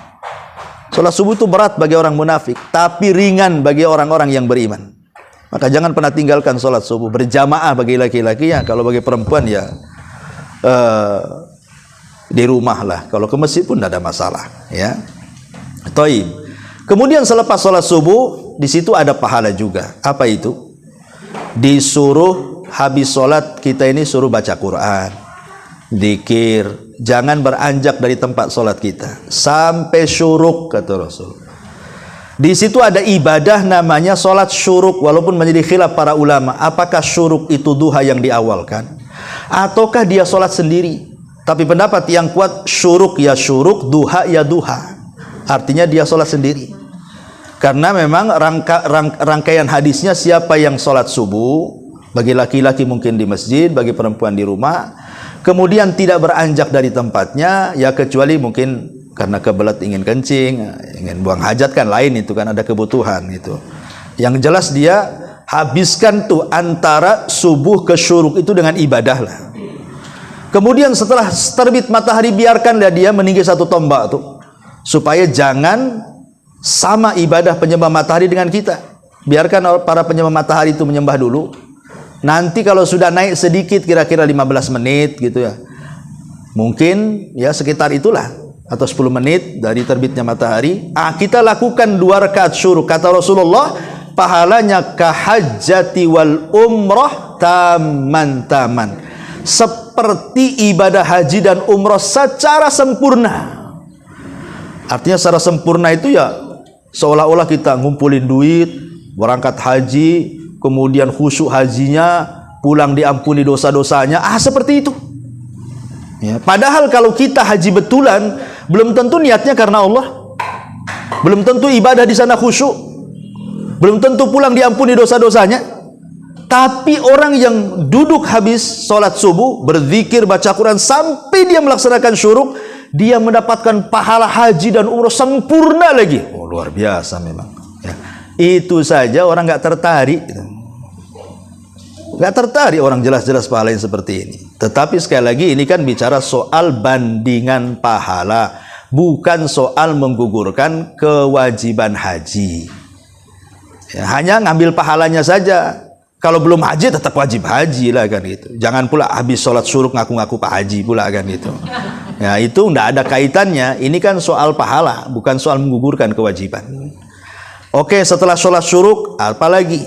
Sholat subuh itu berat bagi orang munafik, tapi ringan bagi orang-orang yang beriman. Maka jangan pernah tinggalkan sholat subuh berjamaah bagi laki-laki ya. Kalau bagi perempuan ya di rumah lah. Kalau ke masjid pun tidak ada masalah ya. Taib. Kemudian selepas sholat subuh di situ ada pahala juga. Apa itu? Disuruh habis sholat kita ini suruh baca Quran, zikir. Jangan beranjak dari tempat sholat kita sampai syuruk, kata Rasul. Di situ ada ibadah namanya sholat syuruk, walaupun menjadi khilaf para ulama. Apakah syuruk itu duha yang diawalkan, ataukah dia sholat sendiri? Tapi pendapat yang kuat syuruk ya syuruk, duha ya duha. Artinya dia sholat sendiri. Karena memang rangkaian hadisnya siapa yang sholat subuh, bagi laki-laki mungkin di masjid, bagi perempuan di rumah, kemudian tidak beranjak dari tempatnya, ya kecuali mungkin karena kebelet ingin kencing, ingin buang hajat kan lain, itu kan ada kebutuhan itu. Yang jelas dia habiskan tuh antara subuh ke syuruk itu dengan ibadah lah. Kemudian setelah terbit matahari biarkanlah dia meninggi satu tombak tuh, supaya jangan sama ibadah penyembah matahari dengan kita. Biarkan para penyembah matahari itu menyembah dulu. Nanti kalau sudah naik sedikit, kira-kira 15 menit gitu ya, mungkin ya sekitar itulah, atau 10 menit dari terbitnya matahari, kita lakukan 2 rakaat syuruk. Kata Rasulullah, pahalanya kahajjati wal umrah taman, seperti ibadah haji dan umrah secara sempurna. Artinya secara sempurna itu ya seolah-olah kita ngumpulin duit, berangkat haji, kemudian khusyuk hajinya, pulang diampuni dosa-dosanya, seperti itu ya. Padahal kalau kita haji betulan, belum tentu niatnya karena Allah, belum tentu ibadah di sana khusyuk, belum tentu pulang diampuni dosa-dosanya. Tapi orang yang duduk habis sholat subuh, berzikir, baca Quran sampai dia melaksanakan syuruk, dia mendapatkan pahala haji dan umrah sempurna lagi. Oh, luar biasa memang ya. Itu saja orang nggak tertarik gitu. Nggak tertarik orang jelas-jelas pahala yang seperti ini. Tetapi sekali lagi ini kan bicara soal bandingan pahala, bukan soal menggugurkan kewajiban haji ya, hanya ngambil pahalanya saja. Kalau belum haji tetap wajib haji lah kan gitu. Jangan pula habis sholat syuruk ngaku-ngaku Pak Haji pula kan gitu. Ya itu nggak ada kaitannya. Ini kan soal pahala, bukan soal menggugurkan kewajiban. Oke, setelah sholat syuruk, apa lagi?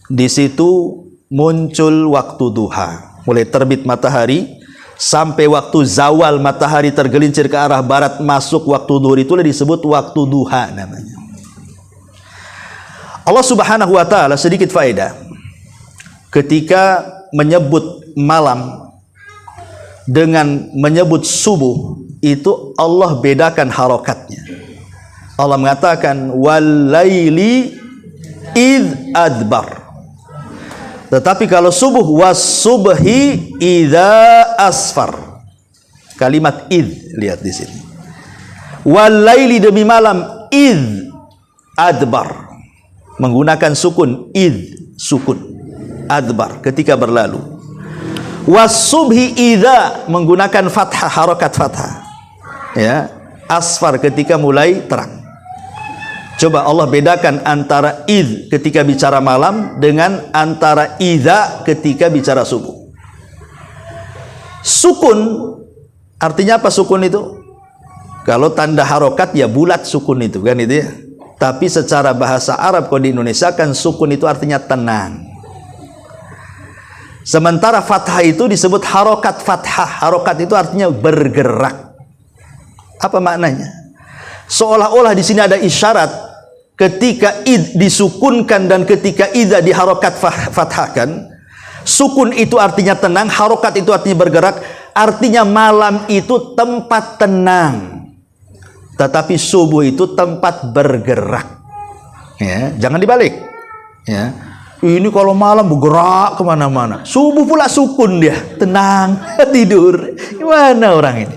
Di situ muncul waktu duha. Mulai terbit matahari sampai waktu zawal matahari tergelincir ke arah barat masuk waktu duhur, itulah disebut waktu duha namanya. Allah Subhanahu wa taala, sedikit faedah, ketika menyebut malam dengan menyebut subuh, itu Allah bedakan harokatnya. Allah mengatakan walaili id adbar. Tetapi kalau subuh wasubhi idza asfar. Kalimat id, lihat di sini. Walaili, demi malam, id adbar. Menggunakan sukun, id, sukun. Adbar, ketika berlalu. Wasubhi idza, menggunakan fathah, harokat fathah ya. Asfar, ketika mulai terang. Coba Allah bedakan antara id ketika bicara malam dengan antara idza ketika bicara subuh. Sukun artinya apa? Sukun itu kalau tanda harokat ya bulat sukun itu kan itu ya. Tapi secara bahasa Arab kalau di Indonesia kan sukun itu artinya tenang. Sementara fathah itu disebut harokat fathah. Harokat itu artinya bergerak. Apa maknanya? Seolah-olah di sini ada isyarat ketika id disukunkan dan ketika idza diharokat fathahkan. Sukun itu artinya tenang, harokat itu artinya bergerak. Artinya malam itu tempat tenang, tetapi subuh itu tempat bergerak. Ya, jangan dibalik. Ya. Ini kalau malam bergerak kemana-mana, subuh pula sukun dia, tenang, tidur. Gimana orang ini?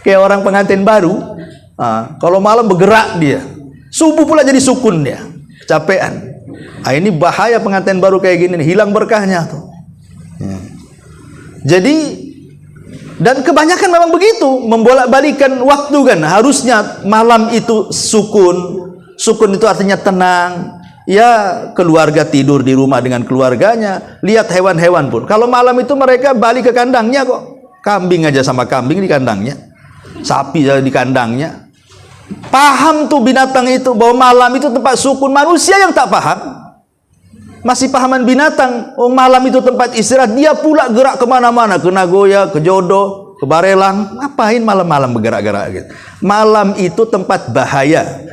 Kayak orang pengantin baru, kalau malam bergerak dia, subuh pula jadi sukun dia, capean. Ini bahaya pengantin baru kayak gini, hilang berkahnya tuh. Jadi, dan kebanyakan memang begitu, membolak-balikan waktu kan. Harusnya malam itu sukun. Sukun itu artinya tenang. Ya, keluarga tidur di rumah dengan keluarganya. Lihat hewan-hewan pun. Kalau malam itu mereka balik ke kandangnya kok. Kambing aja sama kambing di kandangnya. Sapi di kandangnya. Paham tuh binatang itu bahwa malam itu tempat sukun. Manusia yang tak paham masih pahaman binatang. Oh, malam itu tempat istirahat. Dia pula gerak kemana-mana, ke Nagoya, ke Jodo, ke Barelang. Ngapain malam-malam bergerak-gerak gitu? Malam itu tempat bahaya.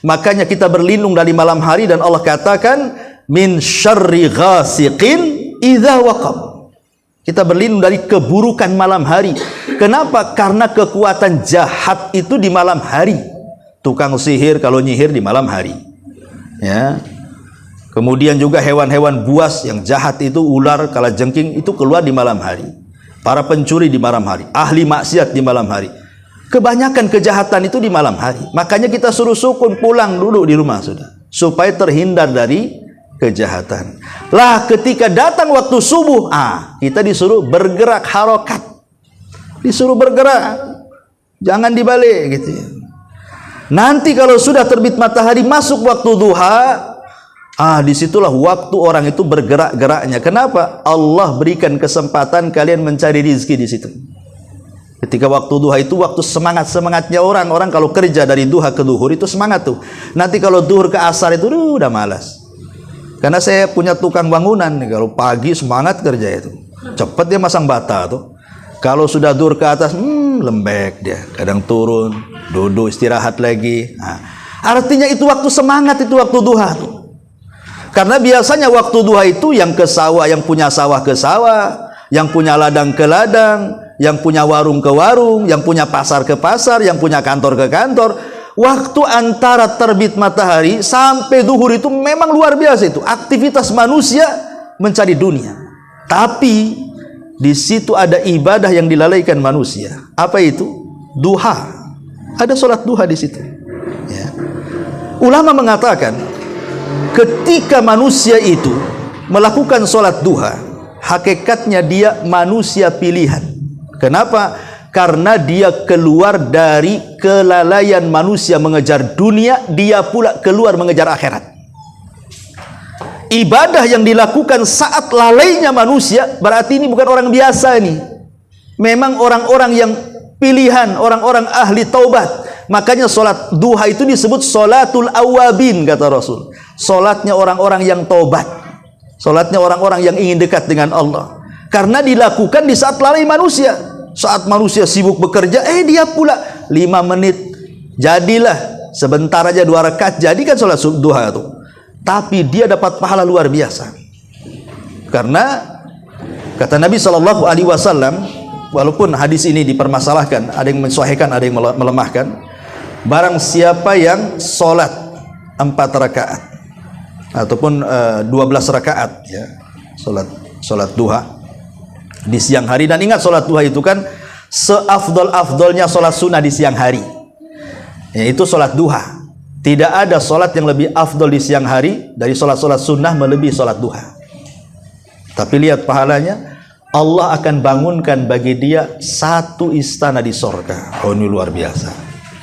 Makanya kita berlindung dari malam hari, dan Allah katakan min syarri ghasiqin idza waqab. Kita berlindung dari keburukan malam hari. Kenapa? Karena kekuatan jahat itu di malam hari. Tukang sihir kalau nyihir di malam hari. Ya. Kemudian juga hewan-hewan buas yang jahat itu, ular, kalajengking, itu keluar di malam hari. Para pencuri di malam hari, ahli maksiat di malam hari. Kebanyakan kejahatan itu di malam hari. Makanya kita suruh sukun, pulang dulu di rumah sudah, supaya terhindar dari kejahatan. Lah ketika datang waktu subuh, kita disuruh bergerak, harokat. Disuruh bergerak, jangan dibalik gitu ya. Nanti kalau sudah terbit matahari, masuk waktu duha, disitulah waktu orang itu bergerak-geraknya. Kenapa? Allah berikan kesempatan kalian mencari rizki di situ. Ketika waktu duha itu waktu semangat-semangatnya orang. Orang kalau kerja dari duha ke duhur itu semangat tuh. Nanti kalau duhur ke asar itu udah malas. Karena saya punya tukang bangunan nih, kalau pagi semangat kerja itu. Cepat dia masang bata tuh. Kalau sudah duhur ke atas, lembek dia. Kadang turun, duduk istirahat lagi. Artinya itu waktu semangat, itu waktu duha tuh. Karena biasanya waktu duha itu yang ke sawah, yang punya sawah ke sawah, yang punya ladang ke ladang, yang punya warung ke warung, yang punya pasar ke pasar, yang punya kantor ke kantor. Waktu antara terbit matahari sampai duhur itu memang luar biasa itu. Aktivitas manusia mencari dunia. Tapi di situ ada ibadah yang dilalaikan manusia. Apa itu? Duha. Ada sholat duha di situ. Ya. Ulama mengatakan, ketika manusia itu melakukan sholat duha, hakikatnya dia manusia pilihan. Kenapa? Karena dia keluar dari kelalaian manusia mengejar dunia, dia pula keluar mengejar akhirat. Ibadah yang dilakukan saat lalainya manusia, berarti ini bukan orang biasa nih. Memang orang-orang yang pilihan, orang-orang ahli taubat. Makanya sholat duha itu disebut sholatul awabin, kata Rasul. Sholatnya orang-orang yang taubat. Sholatnya orang-orang yang ingin dekat dengan Allah. Karena dilakukan di saat lalai manusia. Saat manusia sibuk bekerja, dia pula 5 menit. Jadilah, sebentar aja 2 rakaat, jadikan sholat duha itu. Tapi dia dapat pahala luar biasa. Karena kata Nabi SAW, walaupun hadis ini dipermasalahkan, ada yang mensahihkan, ada yang melemahkan. Barang siapa yang sholat 4 rakaat ataupun 12 rakaat, ya, sholat duha di siang hari. Dan ingat, sholat duha itu kan seafdol-afdolnya sholat sunnah di siang hari, yaitu sholat duha. Tidak ada sholat yang lebih afdol di siang hari dari sholat-sholat sunnah melebihi sholat duha. Tapi lihat pahalanya, Allah akan bangunkan bagi dia 1 istana di sorga. Ini luar biasa,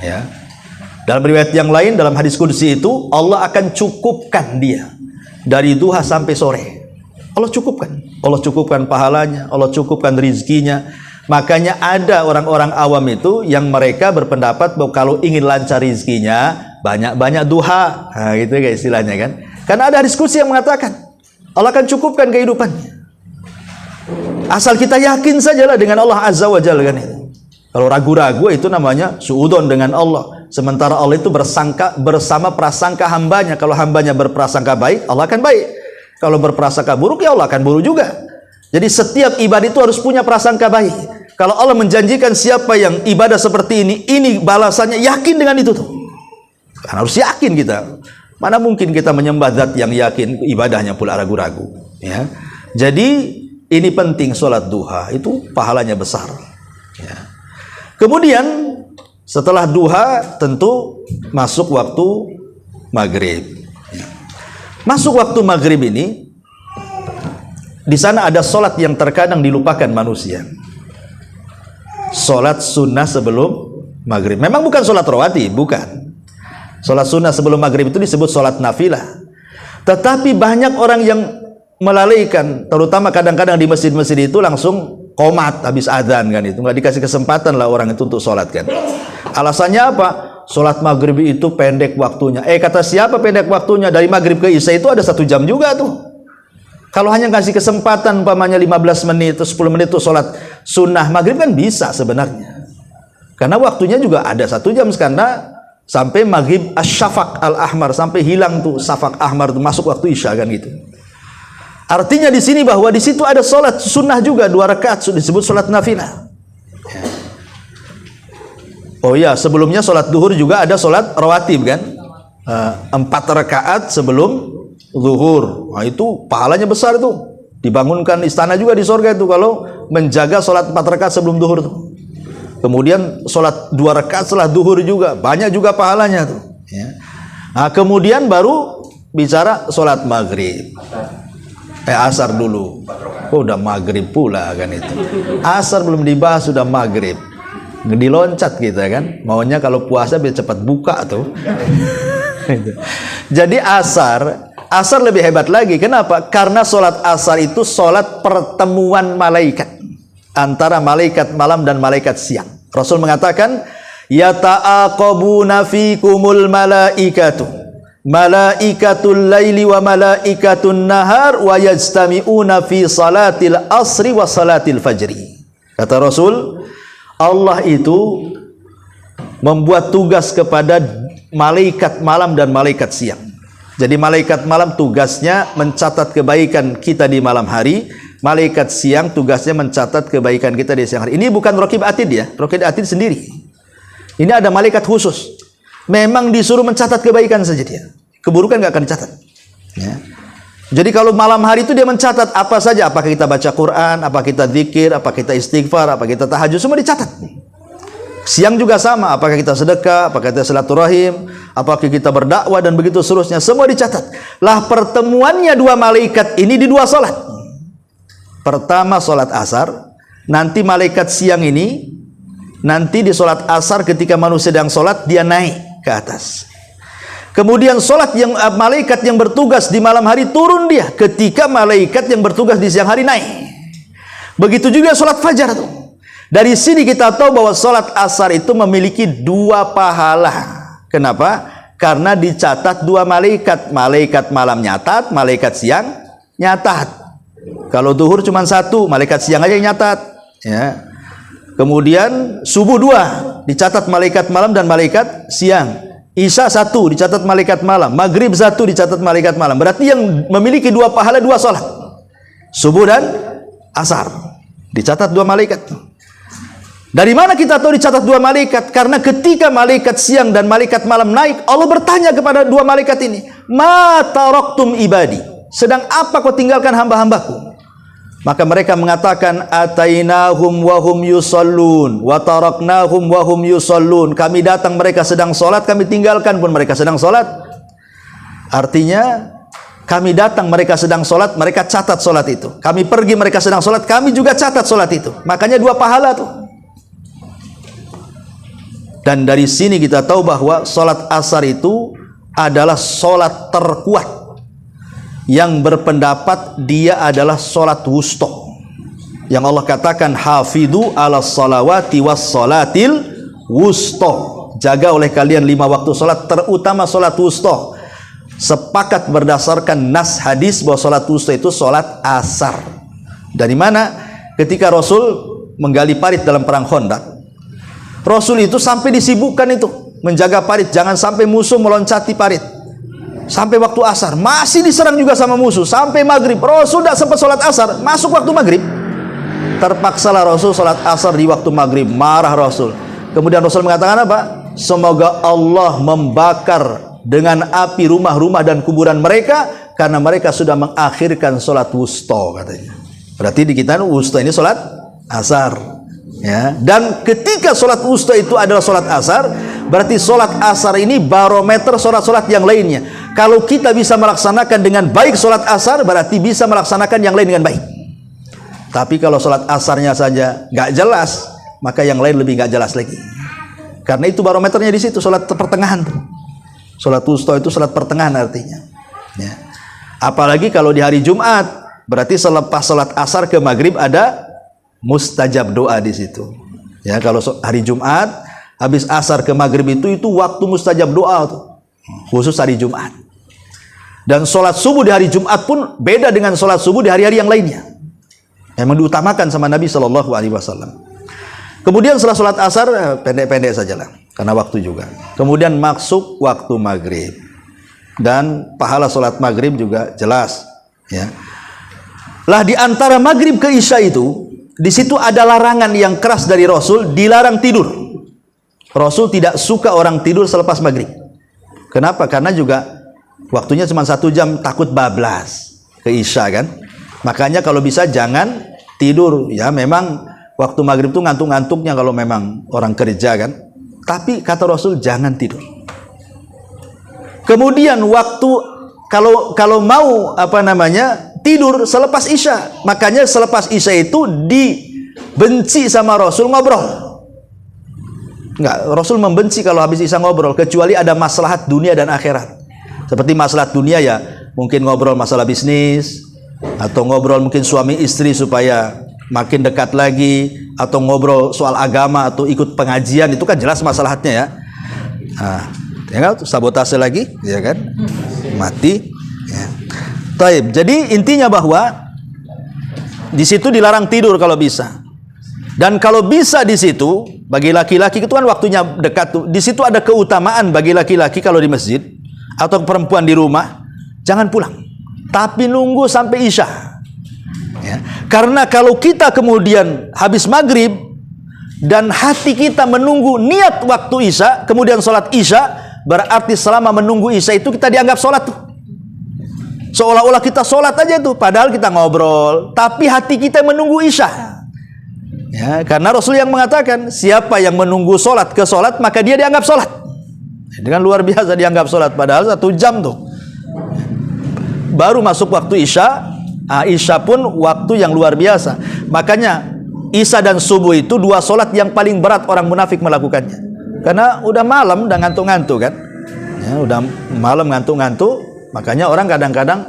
ya. Dalam riwayat yang lain, dalam hadis qudsi itu, Allah akan cukupkan dia dari duha sampai sore. Allah cukupkan pahalanya, Allah cukupkan rizkinya. Makanya ada orang-orang awam itu yang mereka berpendapat bahwa kalau ingin lancar rizkinya, banyak-banyak duha. Gitu ya istilahnya kan. Karena ada hadis qudsi yang mengatakan Allah akan cukupkan kehidupannya. Asal kita yakin sajalah dengan Allah Azza wa Jalla kan itu. Kalau ragu-ragu itu namanya suudon dengan Allah. Sementara Allah itu bersangka bersama prasangka hambanya. Kalau hambanya berprasangka baik, Allah akan baik. Kalau berprasangka buruk, ya Allah akan buruk juga. Jadi setiap ibadah itu harus punya prasangka baik. Kalau Allah menjanjikan siapa yang ibadah seperti ini balasannya, yakin dengan itu tuh. Kan harus yakin kita. Mana mungkin kita menyembah zat yang yakin, ibadahnya pula ragu-ragu. Ya. Jadi ini penting, sholat duha itu pahalanya besar. Ya. Kemudian Setelah duha tentu masuk waktu maghrib. Masuk waktu maghrib ini, di sana ada solat yang terkadang dilupakan manusia. Solat sunnah sebelum maghrib. Memang bukan solat rawatib, bukan. Solat sunnah sebelum maghrib itu disebut solat nafilah. Tetapi banyak orang yang melalaikan, terutama kadang-kadang di masjid-masjid itu langsung qomat habis adzan kan, itu nggak dikasih kesempatan lah orang itu untuk solat kan. Alasannya apa? Solat maghrib itu pendek waktunya. Kata siapa pendek waktunya? Dari maghrib ke isya itu ada 1 jam juga tuh. Kalau hanya kasih kesempatan umpamanya 15 menit atau 10 menit tuh solat sunnah maghrib kan bisa sebenarnya. Karena waktunya juga ada 1 jam, karena sampai maghrib asyafaq al-ahmar, sampai hilang tuh safaq ahmar tuh, masuk waktu isya kan gitu. Artinya di sini bahwa di situ ada solat sunnah juga 2 rakaat, disebut solat nafilah. Oh ya, sebelumnya solat duhur juga ada solat rawatib kan, 4 rakaat sebelum zuhur. Nah, itu pahalanya besar tuh. Dibangunkan istana juga di surga itu kalau menjaga solat 4 rakaat sebelum duhur tuh. Kemudian solat 2 rakaat setelah duhur juga banyak juga pahalanya tuh. Ya. Nah, kemudian baru bicara solat maghrib. Asar dulu. Oh, udah maghrib pula kan itu. Asar belum dibahas sudah maghrib. Diloncat kita kan. Maunya kalau puasa biar cepat buka tuh. Jadi asar lebih hebat lagi. Kenapa? Karena solat asar itu solat pertemuan malaikat, antara malaikat malam dan malaikat siang. Rasul mengatakan, yata'aqabuna fikumul malaikatu, malaikatul laili wa malaikatun nahar, wa yajtami'una fi salatil asri wa salatil fajri. Kata Rasul, Allah itu membuat tugas kepada malaikat malam dan malaikat siang. Jadi malaikat malam tugasnya mencatat kebaikan kita di malam hari, malaikat siang tugasnya mencatat kebaikan kita di siang hari. Ini bukan raqib atid ya, raqib atid sendiri. Ini ada malaikat khusus. Memang disuruh mencatat kebaikan saja dia. Keburukan nggak akan dicatat. Ya. Jadi kalau malam hari itu dia mencatat apa saja, apakah kita baca Quran, apa kita zikir, apa kita istighfar, apa kita tahajud, semua dicatat. Siang juga sama, apakah kita sedekah, apakah kita silaturahim, apakah kita berdakwah dan begitu seterusnya, semua dicatat. Lah pertemuannya 2 malaikat ini di 2 salat. Pertama salat asar, nanti malaikat siang ini nanti di salat asar ketika manusia sedang salat dia naik ke atas. Kemudian salat yang malaikat yang bertugas di malam hari turun dia ketika malaikat yang bertugas di siang hari naik. Begitu juga salat fajar tuh. Dari sini kita tahu bahwa salat asar itu memiliki 2 pahala. Kenapa? Karena dicatat 2 malaikat. Malaikat malam nyatat, malaikat siang nyatat. Kalau duhur cuma 1, malaikat siang aja yang nyatat. Ya. Kemudian subuh 2 dicatat malaikat malam dan malaikat siang. Isya 1 dicatat malaikat malam, maghrib 1 dicatat malaikat malam. Berarti yang memiliki 2 pahala 2 salat, subuh dan asar, dicatat 2 malaikat. Dari mana kita tahu dicatat 2 malaikat? Karena ketika malaikat siang dan malaikat malam naik, Allah bertanya kepada 2 malaikat ini, ma taraktum ibadi, sedang apa kau tinggalkan hamba-hambaku? Maka mereka mengatakan, atainahum wa hum yusallun wa taraknahum wa hum yusallun. Kami datang mereka sedang salat, kami tinggalkan pun mereka sedang salat. Artinya kami datang mereka sedang salat, mereka catat salat itu. Kami pergi mereka sedang salat, kami juga catat salat itu. Makanya 2 pahala tuh. Dan dari sini kita tahu bahwa salat asar itu adalah salat terkuat, yang berpendapat dia adalah salat wusta, yang Allah katakan hafidhu ala salawati was salatil wusta, jaga oleh kalian 5 waktu salat, terutama salat wusta. Sepakat berdasarkan nas hadis bahwa salat wusta itu salat asar. Dari mana? Ketika Rasul menggali parit dalam perang Khandaq, Rasul itu sampai disibukkan itu menjaga parit, jangan sampai musuh meloncati parit. Sampai waktu asar masih diserang juga sama musuh, sampai maghrib Rasul tidak sempat sholat asar, masuk waktu maghrib. Terpaksalah Rasul sholat asar di waktu maghrib, marah Rasul. Kemudian Rasul mengatakan apa? Semoga Allah membakar dengan api rumah-rumah dan kuburan mereka, karena mereka sudah mengakhirkan sholat wusta, katanya. Berarti di kita wusta ini sholat asar. Ya, dan ketika sholat wusta itu adalah sholat asar, berarti sholat asar ini barometer sholat-sholat yang lainnya. Kalau kita bisa melaksanakan dengan baik sholat asar, berarti bisa melaksanakan yang lain dengan baik. Tapi kalau sholat asarnya saja nggak jelas, maka yang lain lebih nggak jelas lagi. Karena itu barometernya di situ, sholat pertengahan tuh. Sholat wusta itu sholat pertengahan artinya. Ya. Apalagi kalau di hari Jumat, berarti selepas sholat asar ke maghrib ada mustajab doa di situ. Ya, kalau hari Jumat habis asar ke maghrib itu waktu mustajab doa tuh. Khusus hari Jumat. Dan sholat subuh di hari Jumat pun beda dengan sholat subuh di hari-hari yang lainnya. Memang diutamakan sama Nabi Shallallahu Alaihi Wasallam. Kemudian setelah sholat asar pendek-pendek sajalah karena waktu juga. Kemudian masuk waktu maghrib dan pahala sholat maghrib juga jelas. Ya. Lah di antara maghrib ke isya itu, di situ ada larangan yang keras dari Rasul, dilarang tidur. Rasul tidak suka orang tidur selepas maghrib. Kenapa? Karena juga waktunya cuma 1 jam, takut bablas ke isya kan. Makanya kalau bisa jangan tidur. Ya memang waktu maghrib itu ngantuk-ngantuknya kalau memang orang kerja kan. Tapi kata Rasul jangan tidur. Kemudian waktu kalau mau tidur selepas isya. Makanya selepas isya itu dibenci sama Rasul ngobrol. Enggak, Rasul membenci kalau habis isya ngobrol, kecuali ada maslahat dunia dan akhirat. Seperti maslahat dunia ya, mungkin ngobrol masalah bisnis, atau ngobrol mungkin suami istri supaya makin dekat lagi, atau ngobrol soal agama, atau ikut pengajian, itu kan jelas maslahatnya ya. Nah, tinggal sabotase lagi, ya kan? Mati. Ya. Taib. Jadi intinya bahwa di situ dilarang tidur kalau bisa. Dan kalau bisa di situ bagi laki-laki itu kan waktunya dekat tuh. Di situ ada keutamaan bagi laki-laki kalau di masjid atau perempuan di rumah, jangan pulang. Tapi nunggu sampai isya. Ya. Karena kalau kita kemudian habis maghrib dan hati kita menunggu niat waktu isya, kemudian sholat isya, berarti selama menunggu isya itu kita dianggap sholat tuh. Seolah-olah kita sholat aja tuh, padahal kita ngobrol, tapi hati kita menunggu isya. Ya, karena Rasul yang mengatakan, siapa yang menunggu sholat ke sholat, maka dia dianggap sholat. Dengan luar biasa dianggap sholat, padahal 1 jam tuh. Baru masuk waktu isya, isya pun waktu yang luar biasa. Makanya isya dan subuh itu 2 sholat yang paling berat orang munafik melakukannya. Karena udah malam, udah ngantuk-ngantuk kan. Ya, udah malam ngantuk-ngantuk. Makanya orang kadang-kadang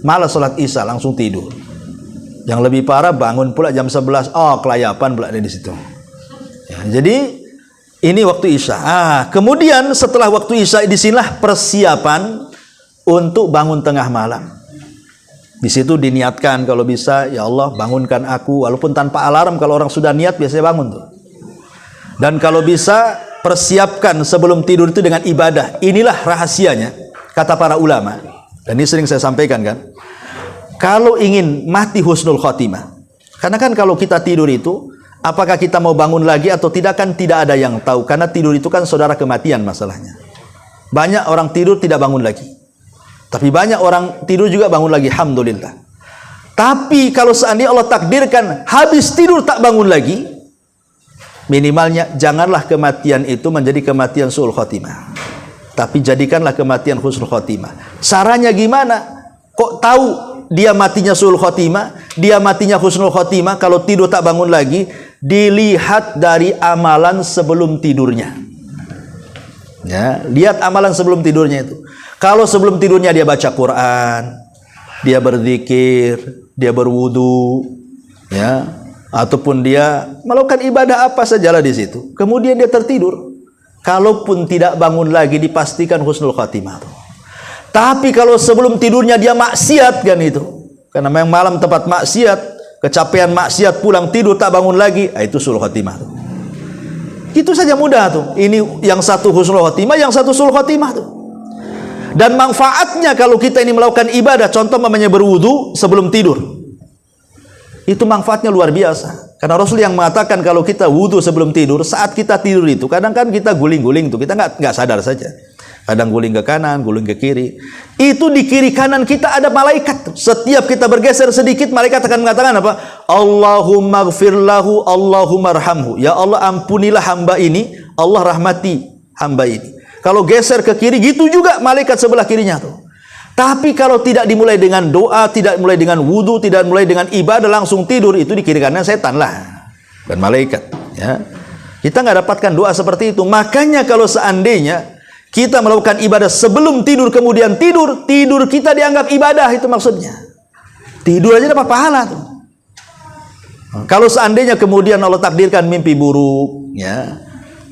malas sholat isya, langsung tidur. Yang lebih parah bangun pula jam 11, kelayapan pula di situ. Ya, jadi ini waktu isya. Kemudian setelah waktu isya, disinilah persiapan untuk bangun tengah malam. Di situ diniatkan kalau bisa, ya Allah bangunkan aku, walaupun tanpa alarm. Kalau orang sudah niat biasanya bangun tuh. Dan kalau bisa persiapkan sebelum tidur itu dengan ibadah. Inilah rahasianya. Kata para ulama, dan ini sering saya sampaikan kan, kalau ingin mati husnul khotimah, karena kan kalau kita tidur itu, apakah kita mau bangun lagi atau tidak kan tidak ada yang tahu, karena tidur itu kan saudara kematian masalahnya. Banyak orang tidur tidak bangun lagi, tapi banyak orang tidur juga bangun lagi, alhamdulillah. Tapi kalau seandainya Allah takdirkan habis tidur tak bangun lagi, minimalnya janganlah kematian itu menjadi kematian su'ul khotimah, tapi jadikanlah kematian husnul khotimah. Caranya gimana? Kok tahu dia matinya su'ul khotimah, dia matinya husnul khotimah? Kalau tidur tak bangun lagi, dilihat dari amalan sebelum tidurnya. Ya, lihat amalan sebelum tidurnya itu. Kalau sebelum tidurnya dia baca Quran, dia berzikir, dia berwudu, ya, ataupun dia melakukan ibadah apa sajalah di situ. Kemudian dia tertidur. Kalaupun tidak bangun lagi, dipastikan husnul khatimah. Tapi kalau sebelum tidurnya dia maksiat kan itu, karena memang malam tempat maksiat, kecapean maksiat, pulang tidur tak bangun lagi, itu su'ul khatimah tuh. Itu saja mudah tuh. Ini yang satu husnul khatimah, yang satu su'ul khatimah tuh. Dan manfaatnya kalau kita ini melakukan ibadah, contoh namanya berwudu sebelum tidur, itu manfaatnya luar biasa. Karena Rasul yang mengatakan kalau kita wudu sebelum tidur, saat kita tidur itu kadang kan kita guling-guling tuh, kita nggak sadar saja. Kadang guling ke kanan, guling ke kiri. Itu di kiri kanan kita ada malaikat. Setiap kita bergeser sedikit, malaikat akan mengatakan apa? Allahumma gfir lahu, Allahumma arhamhu. Ya Allah, ampunilah hamba ini, Allah rahmati hamba ini. Kalau geser ke kiri, gitu juga malaikat sebelah kirinya tuh. Tapi kalau tidak dimulai dengan doa, tidak mulai dengan wudu, tidak mulai dengan ibadah, langsung tidur, itu di kiri kanan setan lah dan malaikat. Ya, kita nggak dapatkan doa seperti itu. Makanya kalau seandainya kita melakukan ibadah sebelum tidur, kemudian tidur kita dianggap ibadah, itu maksudnya. Tidur aja dapat pahala tuh. Kalau seandainya kemudian Allah takdirkan mimpi buruk, ya,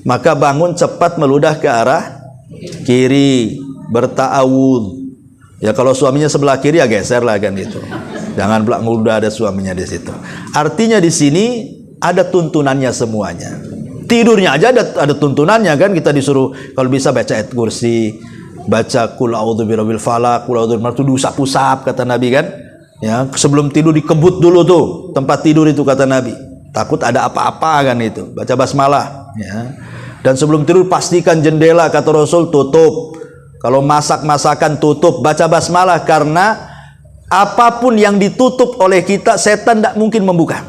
maka bangun cepat meludah ke arah kiri, berta'awud. Ya kalau suaminya sebelah kiri ya geser lah kan itu. Jangan belak mudah ada suaminya di situ. Artinya di sini ada tuntunannya semuanya. Tidurnya aja ada tuntunannya kan, kita disuruh kalau bisa baca ayat kursi, baca qul a'udzu birabbil falaq, qul a'udzu itu diusap-usap kata Nabi kan. Ya, sebelum tidur dikebut dulu tuh tempat tidur itu kata Nabi. Takut ada apa-apa kan itu. Baca basmalah ya. Dan sebelum tidur pastikan jendela kata Rasul tutup. Kalau masak-masakan tutup, baca basmalah, karena apapun yang ditutup oleh kita, setan tidak mungkin membuka.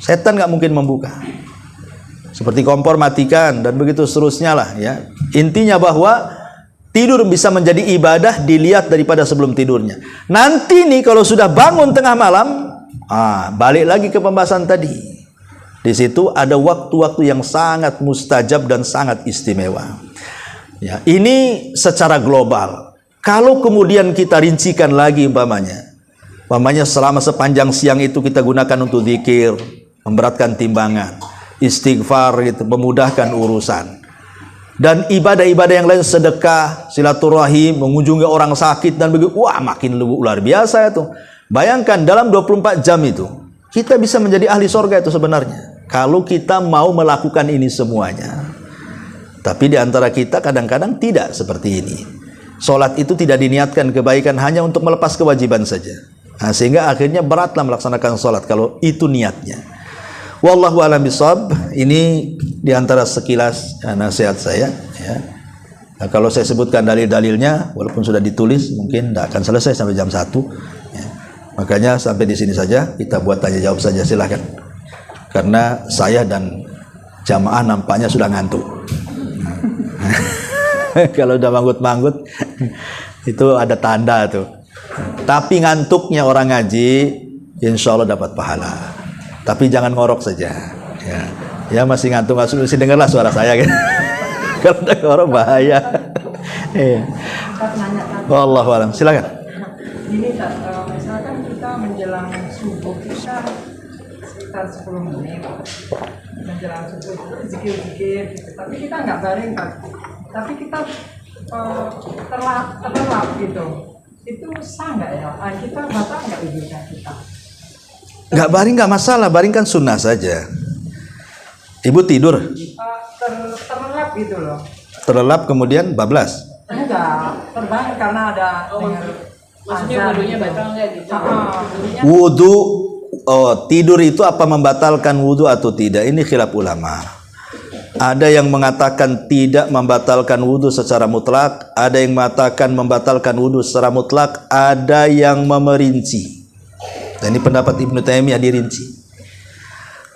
Setan nggak mungkin membuka. Seperti kompor matikan dan begitu seterusnya lah ya. Intinya bahwa tidur bisa menjadi ibadah dilihat daripada sebelum tidurnya. Nanti nih kalau sudah bangun tengah malam, balik lagi ke pembahasan tadi. Di situ ada waktu-waktu yang sangat mustajab dan sangat istimewa. Ya, ini secara global. Kalau kemudian kita rincikan lagi umpamanya selama sepanjang siang itu kita gunakan untuk zikir, memberatkan timbangan, istighfar gitu, memudahkan urusan. Dan ibadah-ibadah yang lain, sedekah, silaturahim, mengunjungi orang sakit dan begitu, wah makin luar biasa itu. Bayangkan dalam 24 jam itu kita bisa menjadi ahli surga itu sebenarnya. Kalau kita mau melakukan ini semuanya. Tapi di antara kita kadang-kadang tidak seperti ini. Salat itu tidak diniatkan kebaikan, hanya untuk melepas kewajiban saja. Nah, sehingga akhirnya beratlah melaksanakan salat kalau itu niatnya. Wallahu a'lam bishawab. Ini di antara sekilas nasihat saya ya. Nah, kalau saya sebutkan dalil-dalilnya walaupun sudah ditulis mungkin tidak akan selesai sampai jam 1 ya. Makanya sampai di sini saja, kita buat tanya jawab saja, silahkan. Karena saya dan jamaah nampaknya sudah ngantuk. Kalau udah manggut-manggut itu ada tanda tuh. Tapi ngantuknya orang ngaji insya Allah dapat pahala. Tapi jangan ngorok saja ya. Ya masih ngantuk, masih dengarlah suara saya kan. Kalau udah ngorok bahaya. Iya. Wallahu a'lam. Silakan. Ini misalkan kita menjelang subuh, kita sekitar 10 menit menjelang subuh zikir-zikir gitu. Tapi kita nggak baring kan, tapi kita terlelap gitu. Itu sah nggak ya? Kita batal nggak tidurnya kita? Nggak baring nggak masalah, baring kan sunnah saja. Ibu tidur? Terlelap gitu loh. Terlelap kemudian bablas? Enggak, terbangun karena ada maksudnya wudunya batal nggak gitu? Wudu, tidur itu apa membatalkan wudu atau tidak? Ini khilaf ulama. Ada yang mengatakan tidak membatalkan wudu secara mutlak, ada yang mengatakan membatalkan wudu secara mutlak, ada yang memerinci. Dan ini pendapat Ibnu Taimiyah dirinci.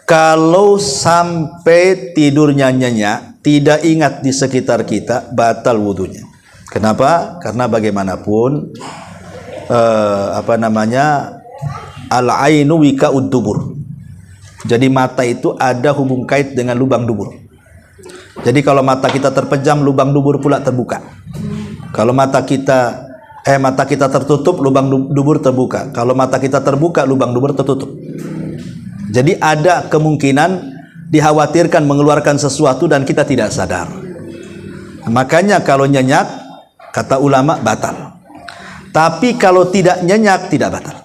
Kalau sampai tidurnya nyenyak, tidak ingat di sekitar kita, batal wudunya. Kenapa? Karena bagaimanapun al-ainu wika'ud dubur. Jadi mata itu ada hubung kait dengan lubang dubur. Jadi kalau mata kita terpejam, lubang dubur pula terbuka. Kalau mata kita tertutup, lubang dubur terbuka. Kalau mata kita terbuka, lubang dubur tertutup. Jadi ada kemungkinan dikhawatirkan mengeluarkan sesuatu dan kita tidak sadar. Makanya kalau nyenyak, kata ulama batal. Tapi kalau tidak nyenyak, tidak batal.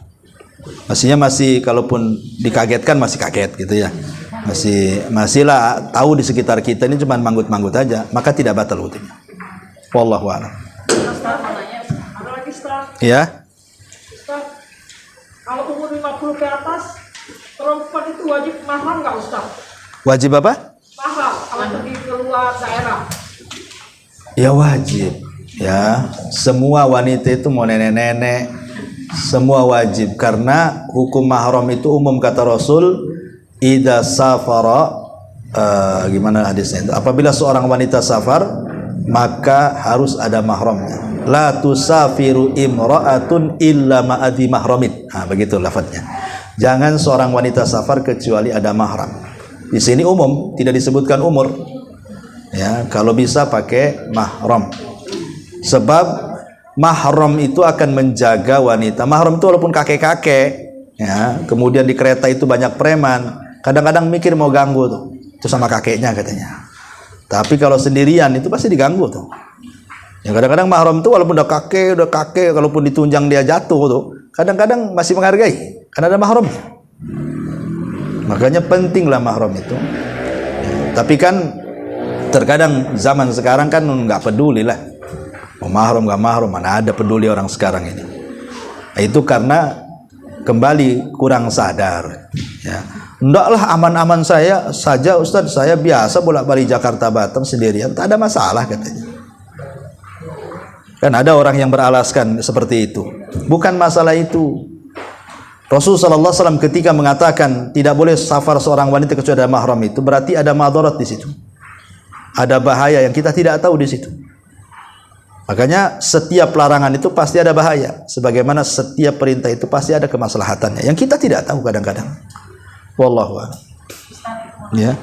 Maksudnya masih, kalaupun dikagetkan masih kaget gitu ya. Masihlah tahu di sekitar kita ini cuma manggut-manggut aja, maka tidak batal wudunya. Wallahu a'lam. Ada lagi Ustaz. Ya. Ustaz, kalau umur 50 ke atas, perempuan itu wajib mahram nggak Ustaz? Wajib apa? Mahram kalau pergi keluar daerah. Ya wajib. Ya, semua wanita itu mau nenek-nenek, semua wajib karena hukum mahram itu umum kata Rasul, idza safara gimana hadisnya itu? Apabila seorang wanita safar, maka harus ada mahramnya. La tusafiru imra'atun illa ma'adhi mahramin. Nah, begitu lafadznya. Jangan seorang wanita safar kecuali ada mahram. Di sini umum, tidak disebutkan umur. Ya, kalau bisa pakai mahram. Sebab mahram itu akan menjaga wanita. Mahram itu walaupun kakek-kakek, ya, kemudian di kereta itu banyak preman, kadang-kadang mikir mau ganggu tuh. Itu sama kakeknya katanya. Tapi kalau sendirian itu pasti diganggu tuh. Ya, kadang-kadang mahram itu walaupun udah kakek, kalaupun ditunjang dia jatuh tuh, kadang-kadang masih menghargai karena ada mahram. Makanya pentinglah mahram itu. Ya, tapi kan terkadang zaman sekarang kan nggak peduli lah. Mau mahram nggak mahram, mana ada peduli orang sekarang ini. Nah, itu karena kembali kurang sadar. Ya. Ndaklah aman-aman saja Ustadz, saya biasa bolak-balik Jakarta Batam sendirian, tak ada masalah katanya. Kan ada orang yang beralaskan seperti itu. Bukan masalah itu. Rasulullah SAW ketika mengatakan tidak boleh safar seorang wanita kecuali ada mahram, itu berarti ada madarat di situ. Ada bahaya yang kita tidak tahu di situ. Makanya setiap larangan itu pasti ada bahaya, sebagaimana setiap perintah itu pasti ada kemaslahatannya yang kita tidak tahu kadang-kadang. Wallahu a'lam. Ya.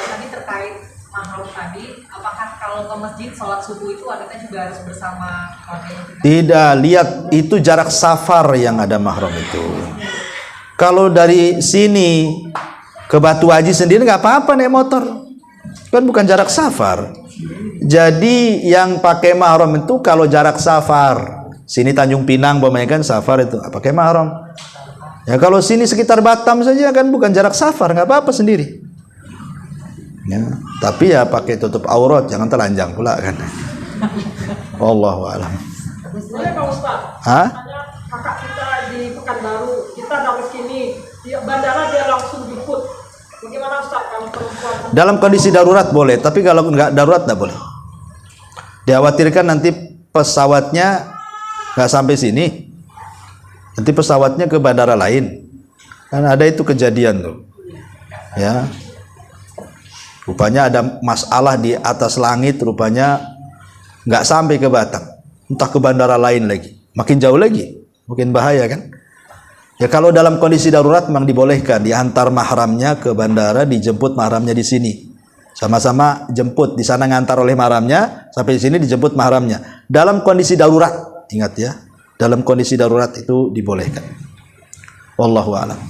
Tadi terkait mahram tadi, apakah kalau ke masjid sholat subuh itu adanya juga harus bersama keluarga? Tidak, lihat itu jarak safar yang ada mahram itu. Kalau dari sini ke Batu Haji sendiri nggak apa-apa naik motor, kan bukan jarak safar. Jadi yang pakai mahram itu kalau jarak safar, sini Tanjung Pinang umpamanya kan safar itu pakai mahram. Ya kalau sini sekitar Batam saja kan bukan jarak safar, nggak apa-apa sendiri. Ya, tapi ya pakai tutup aurat, jangan telanjang pula kan. Wallahu a'lam. Boleh Pak Ustaz? Hah? Kakak kita di Pekanbaru, kita dari sini di bandara dia langsung jemput. Bagaimana Ustaz kalau perempuan? Dalam kondisi darurat boleh, tapi kalau nggak darurat nggak boleh. Dikhawatirkan nanti pesawatnya nggak sampai sini, nanti pesawatnya ke bandara lain. Kan ada itu kejadian tuh, ya. Rupanya ada masalah di atas langit, rupanya nggak sampai ke Batam, entah ke bandara lain lagi, makin jauh lagi, makin bahaya kan. Ya kalau dalam kondisi darurat memang dibolehkan diantar mahramnya ke bandara, dijemput mahramnya di sini. Sama-sama jemput, di sana ngantar oleh mahramnya, sampai di sini dijemput mahramnya. Dalam kondisi darurat, ingat ya, dalam kondisi darurat itu dibolehkan. Wallahu a'lam.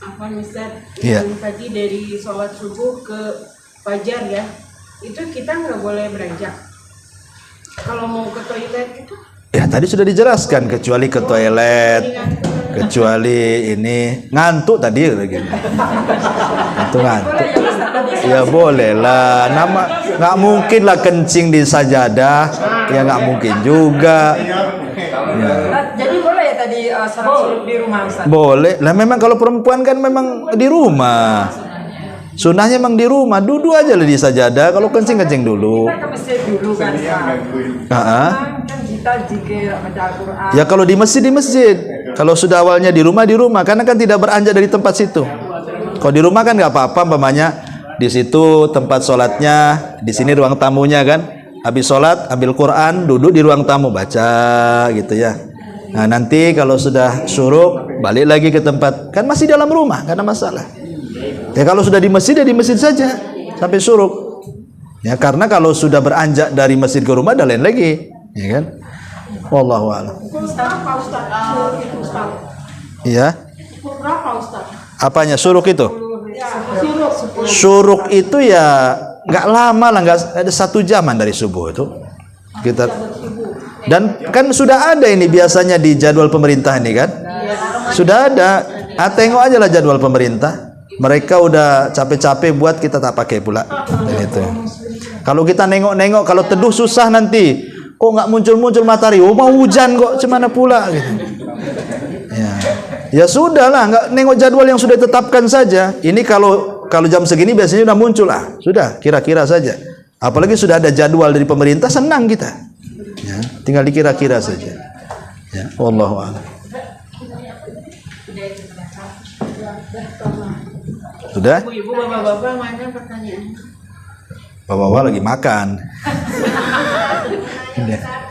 Afwan Ustaz, Iya. yang tadi dari sholat subuh ke fajar ya, itu kita nggak boleh beranjak. Kalau mau ke toilet itu? Ya tadi sudah dijelaskan, kecuali ke toilet, kecuali ini ngantuk tadi begini. Itu ngantuk. Ya boleh lah, nggak mungkin lah kencing di sajadah, ya nggak mungkin juga. Ya. Jadi boleh ya tadi sholat subuh di rumah Ustaz? Boleh lah, memang kalau perempuan kan memang di rumah. Sunnahnya memang di rumah, duduk aja lah di sajadah. Kalau kencing dulu. Kita ke masjid dulu kan Ustaz. Ah. Kan kita zikir baca Al-Quran. Ya kalau di masjid. Kalau sudah awalnya di rumah, karena kan tidak beranjak dari tempat situ. Kalau di rumah kan nggak apa-apa, umpamanya di situ tempat sholatnya, di sini ruang tamunya kan. Habis sholat, ambil Quran, duduk di ruang tamu baca gitu ya. Nah nanti kalau sudah syuruk, balik lagi ke tempat, kan masih dalam rumah, nggak ada masalah. Ya kalau sudah di masjid, ya di masjid saja sampai syuruk. Ya karena kalau sudah beranjak dari masjid ke rumah, ada lain lagi, ya kan? Wallahu a'lam. Berapa Ustaz? Syuruk itu Ustaz? Iya. Berapa Ustaz? Apanya syuruk itu? Syuruk. Syuruk itu ya nggak lama lah, nggak ada 1 jaman dari subuh itu kita. Dan kan sudah ada ini biasanya di jadwal pemerintah ini kan, sudah ada. Tengok aja lah jadwal pemerintah. Mereka udah capek-capek buat, kita tak pakai pula. Dan itu. Kalau kita nengok-nengok, kalau teduh susah nanti. Kok nggak muncul-muncul matahari? Oh mau hujan kok, cemana pula? Gitu. Ya sudah lah, nggak nengok jadwal yang sudah ditetapkan saja. Ini kalau jam segini biasanya udah muncul lah. Sudah, kira-kira saja. Apalagi sudah ada jadwal dari pemerintah, senang kita. Ya, tinggal dikira-kira saja. Ya, wallahu a'lam. Sudah? Ibu-ibu, bapak-bapak, mana pertanyaan? Bapak-bapak lagi makan.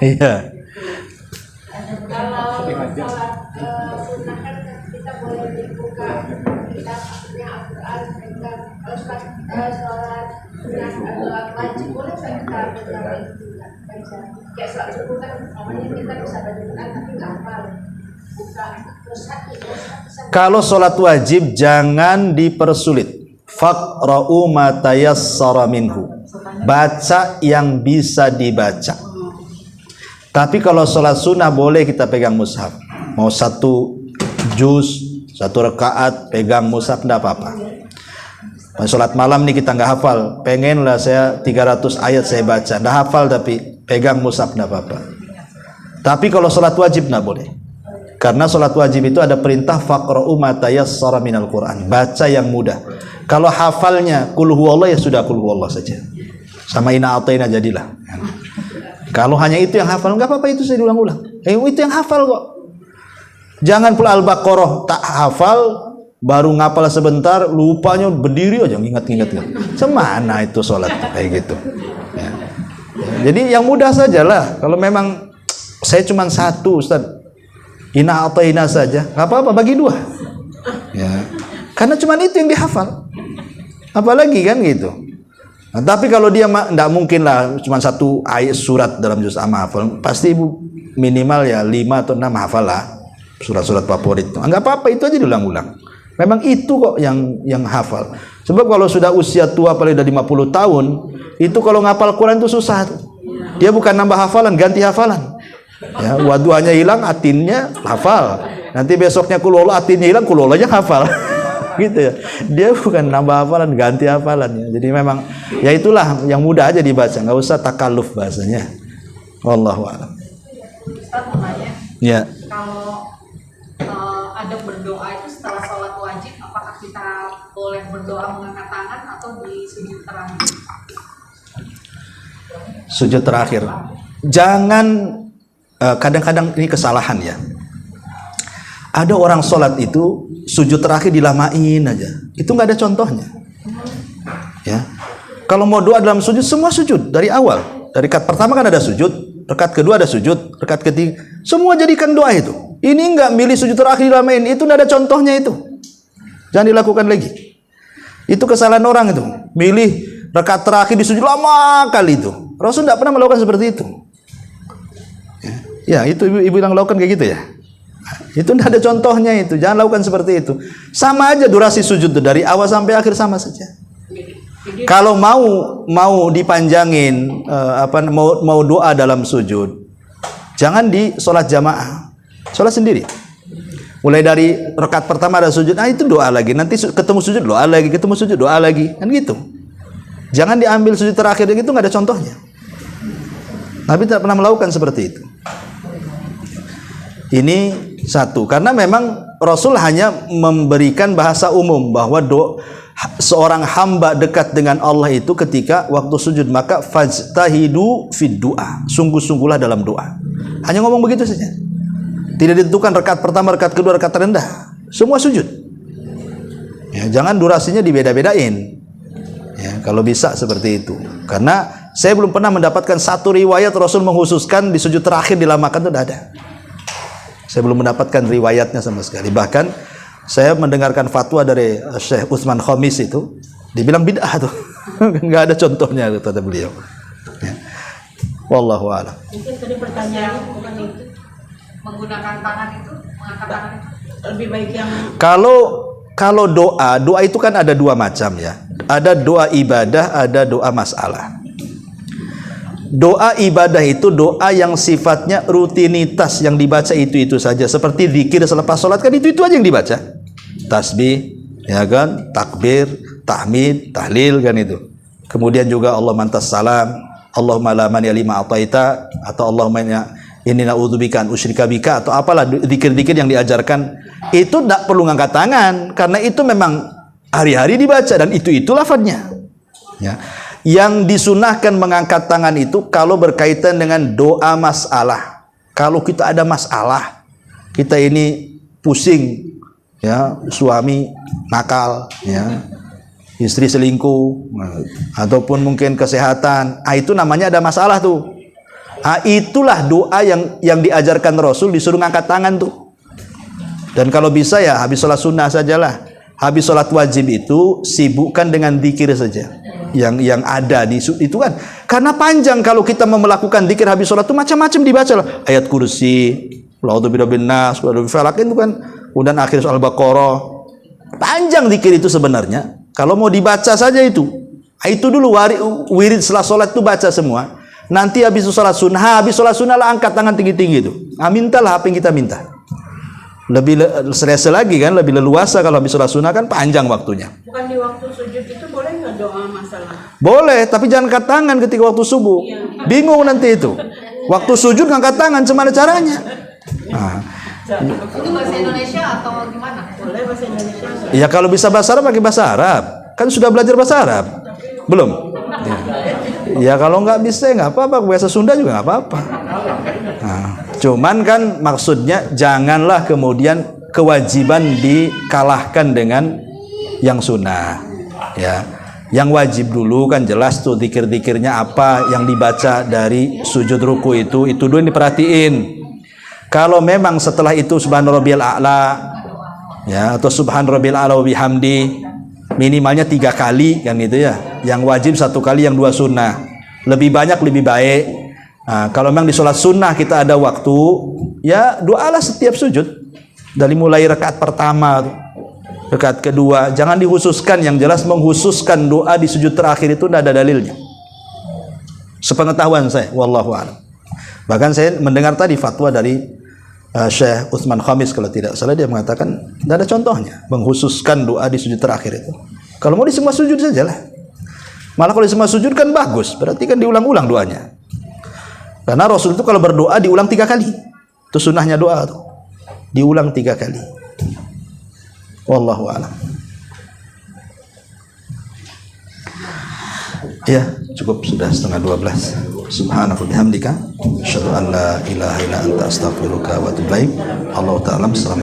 Iya. Kalau sholat sunnah kan kita boleh dibuka kita maksudnya Al-Quran, kalau sholat sunnah atau wajib boleh kita berjalan juga. Kayak sholat subuh kan namanya kita bisa baca Quran tapi nggak hafal. Kalau sholat wajib jangan dipersulit. Faqra'u ma tayassara minhu. Baca yang bisa dibaca. Tapi kalau sholat sunnah boleh kita pegang mushaf. Mau satu juz, satu rakaat pegang mushaf tidak apa-apa. Sholat malam nih kita nggak hafal, pengen lah saya 300 ayat saya baca, nggak hafal tapi pegang mushaf tidak apa-apa. Tapi kalau sholat wajib nggak boleh. Karena sholat wajib itu ada perintah faqra'u ma tayassara minal Qur'an, baca yang mudah. Kalau hafalnya qul huwallah ya sudah qul huwallah saja. Sama inna a'tayna jadilah. Kalau hanya itu yang hafal enggak apa-apa, itu saya diulang-ulang. Itu yang hafal kok. Jangan pula Al-Baqarah tak hafal baru ngapal sebentar lupanya berdiri aja ngingat-ngingat. Semana itu sholat tuh, kayak gitu. Ya. Jadi yang mudah sajalah. Kalau memang saya cuma satu Ustaz, inna a'tayna saja, nggak apa-apa, bagi dua. Ya. Karena cuma itu yang dihafal. Apalagi kan gitu. Nah, tapi kalau dia tidak mungkin lah cuma satu ayat surat dalam juz amma hafal, pasti ibu minimal ya 5 atau 6 hafal lah surat-surat favorit. Enggak apa-apa, itu aja diulang-ulang. Memang itu kok yang hafal. Sebab kalau sudah usia tua paling udah 50 tahun, itu kalau ngapal Quran itu susah. Dia bukan nambah hafalan, ganti hafalan. Ya, waduhnya hilang, atinnya hafal. Nanti besoknya kulolo, atinnya hilang, kulolonya hafal. Gitu ya. Dia bukan nambah hafalan, ganti hafalan ya. Jadi memang ya itulah yang mudah aja dibaca, nggak usah takalluf bahasanya. Wallahu a'lam. Ustaz mau nanya, Ya. kalau ada berdoa itu setelah sholat wajib, apakah kita boleh berdoa mengangkat tangan atau di sujud terakhir? Sujud terakhir. Jangan kadang-kadang ini kesalahan ya. Ada orang sholat itu sujud terakhir dilamain aja. Itu nggak ada contohnya. Ya. Kalau mau doa dalam sujud, semua sujud dari awal. Dari rakaat pertama kan ada sujud, rakaat kedua ada sujud, rakaat ketiga, semua jadikan doa itu. Ini nggak milih sujud terakhir dilamain, itu nggak ada contohnya itu. Jangan dilakukan lagi. Itu kesalahan orang itu. Milih rakaat terakhir di sujud lama kali itu. Rasul tidak pernah melakukan seperti itu. Ya, itu ibu yang lakukan kayak gitu ya. Itu tidak ada contohnya itu. Jangan lakukan seperti itu. Sama aja durasi sujud itu dari awal sampai akhir sama saja. Kalau mau dipanjangin mau doa dalam sujud, jangan di sholat jamaah, sholat sendiri. Mulai dari rakaat pertama ada sujud, itu doa lagi. Nanti ketemu sujud doa lagi, ketemu sujud doa lagi, kan gitu. Jangan diambil sujud terakhir gitu, nggak ada contohnya. Nabi tidak pernah melakukan seperti itu. Ini satu, karena memang Rasul hanya memberikan bahasa umum bahwa seorang hamba dekat dengan Allah itu ketika waktu sujud, maka fajtahidu fid du'a, sungguh-sungguhlah dalam doa. Hanya ngomong begitu saja. Tidak ditentukan rakaat pertama, rakaat kedua, rakaat terendah. Semua sujud. Ya, jangan durasinya dibeda-bedain. Ya, kalau bisa seperti itu. Karena saya belum pernah mendapatkan satu riwayat Rasul menghususkan di sujud terakhir dilamakan, itu tidak ada. Saya belum mendapatkan riwayatnya sama sekali. Bahkan saya mendengarkan fatwa dari Syekh Utsman Khamis itu, dibilang bid'ah tuh. Enggak ada contohnya kata beliau. Ya. Wallahu a'lam. Mungkin tadi pertanyaan bukan itu. Menggunakan tangan itu, mengangkat tangan itu Lebih baik yang Kalau doa itu kan ada dua macam ya. Ada doa ibadah, ada doa masalah. Doa ibadah itu doa yang sifatnya rutinitas, yang dibaca itu saja. Seperti zikir selepas sholat kan itu aja yang dibaca. Tasbih, ya kan, takbir, tahmid, tahlil kan itu. Kemudian juga Allah mantas salam, Allahumma la mani lima ataita, atau Allahumma inni na'udzubika an usyrika bika, atau apalah zikir-zikir yang diajarkan. Itu tidak perlu ngangkat tangan karena itu memang hari-hari dibaca dan itu lafadznya. Ya. Yang disunahkan mengangkat tangan itu kalau berkaitan dengan doa masalah. Kalau kita ada masalah, kita ini pusing, ya, suami nakal, ya, istri selingkuh, ataupun mungkin kesehatan, itu namanya ada masalah tuh. Itulah doa yang diajarkan Rasul, disuruh ngangkat tangan tuh. Dan kalau bisa ya habis sholat sunnah sajalah. Habis sholat wajib itu sibukkan dengan zikir saja. Yang ada di itu kan. Karena panjang kalau kita melakukan zikir habis sholat itu macam-macam dibaca lah. Ayat kursi, qul a'udzu birabbin nas, qul a'udzu bifalaq itu kan. Kemudian akhir Al-Baqarah. Panjang zikir itu sebenarnya. Kalau mau dibaca saja itu. Itu dulu wirid setelah sholat itu baca semua. Nanti habis sholat sunnah lah angkat tangan tinggi-tinggi itu. Mintalah apa yang kita minta. Lebih selesa lagi kan, lebih leluasa kalau habis sholat sunnah kan panjang waktunya. Bukan di waktu sujud itu boleh nggak doa masalah? Boleh, tapi jangan angkat tangan ketika waktu subuh. Bingung nanti itu. Waktu sujud ngangkat tangan, gimana caranya? Itu bahasa Indonesia atau gimana? Boleh bahasa Indonesia nggak? Ya kalau bisa bahasa Arab pakai bahasa Arab. Kan sudah belajar bahasa Arab? Belum? Ya kalau nggak bisa ya nggak apa-apa, bahasa Sunda juga nggak apa-apa. Cuman kan maksudnya janganlah kemudian kewajiban dikalahkan dengan yang sunnah, ya. Yang wajib dulu kan jelas tuh zikir-zikirnya apa yang dibaca dari sujud ruku itu dulu yang diperhatiin. Kalau memang setelah itu subhan rabbiyal a'la, ya, atau subhan rabbiyal a'la wa bihamdi, minimalnya 3 kali kan gitu ya. Yang wajib 1 kali, yang 2 sunnah. Lebih banyak lebih baik. Kalau memang di sholat sunnah kita ada waktu, ya doalah setiap sujud. Dari mulai rakaat pertama, rakaat kedua, jangan dikhususkan. Yang jelas mengkhususkan doa di sujud terakhir itu tidak ada dalilnya. Sepengetahuan saya, wallahu a'lam. Bahkan saya mendengar tadi fatwa dari Syekh Utsman Khamis kalau tidak salah, dia mengatakan tidak ada contohnya mengkhususkan doa di sujud terakhir itu. Kalau mau di semua sujud sajalah. Malah kalau di semua sujud kan bagus, berarti kan diulang-ulang doanya. Karena Rasul itu kalau berdoa diulang 3 kali. Itu sunnahnya doa tuh. Diulang 3 kali. Wallahu a'lam. Ya, cukup sudah 11:30. Subhanaka bihamdika asyhadu an la ilaha illa anta astaghfiruka wa atubu ilaik. Allahu ta'ala.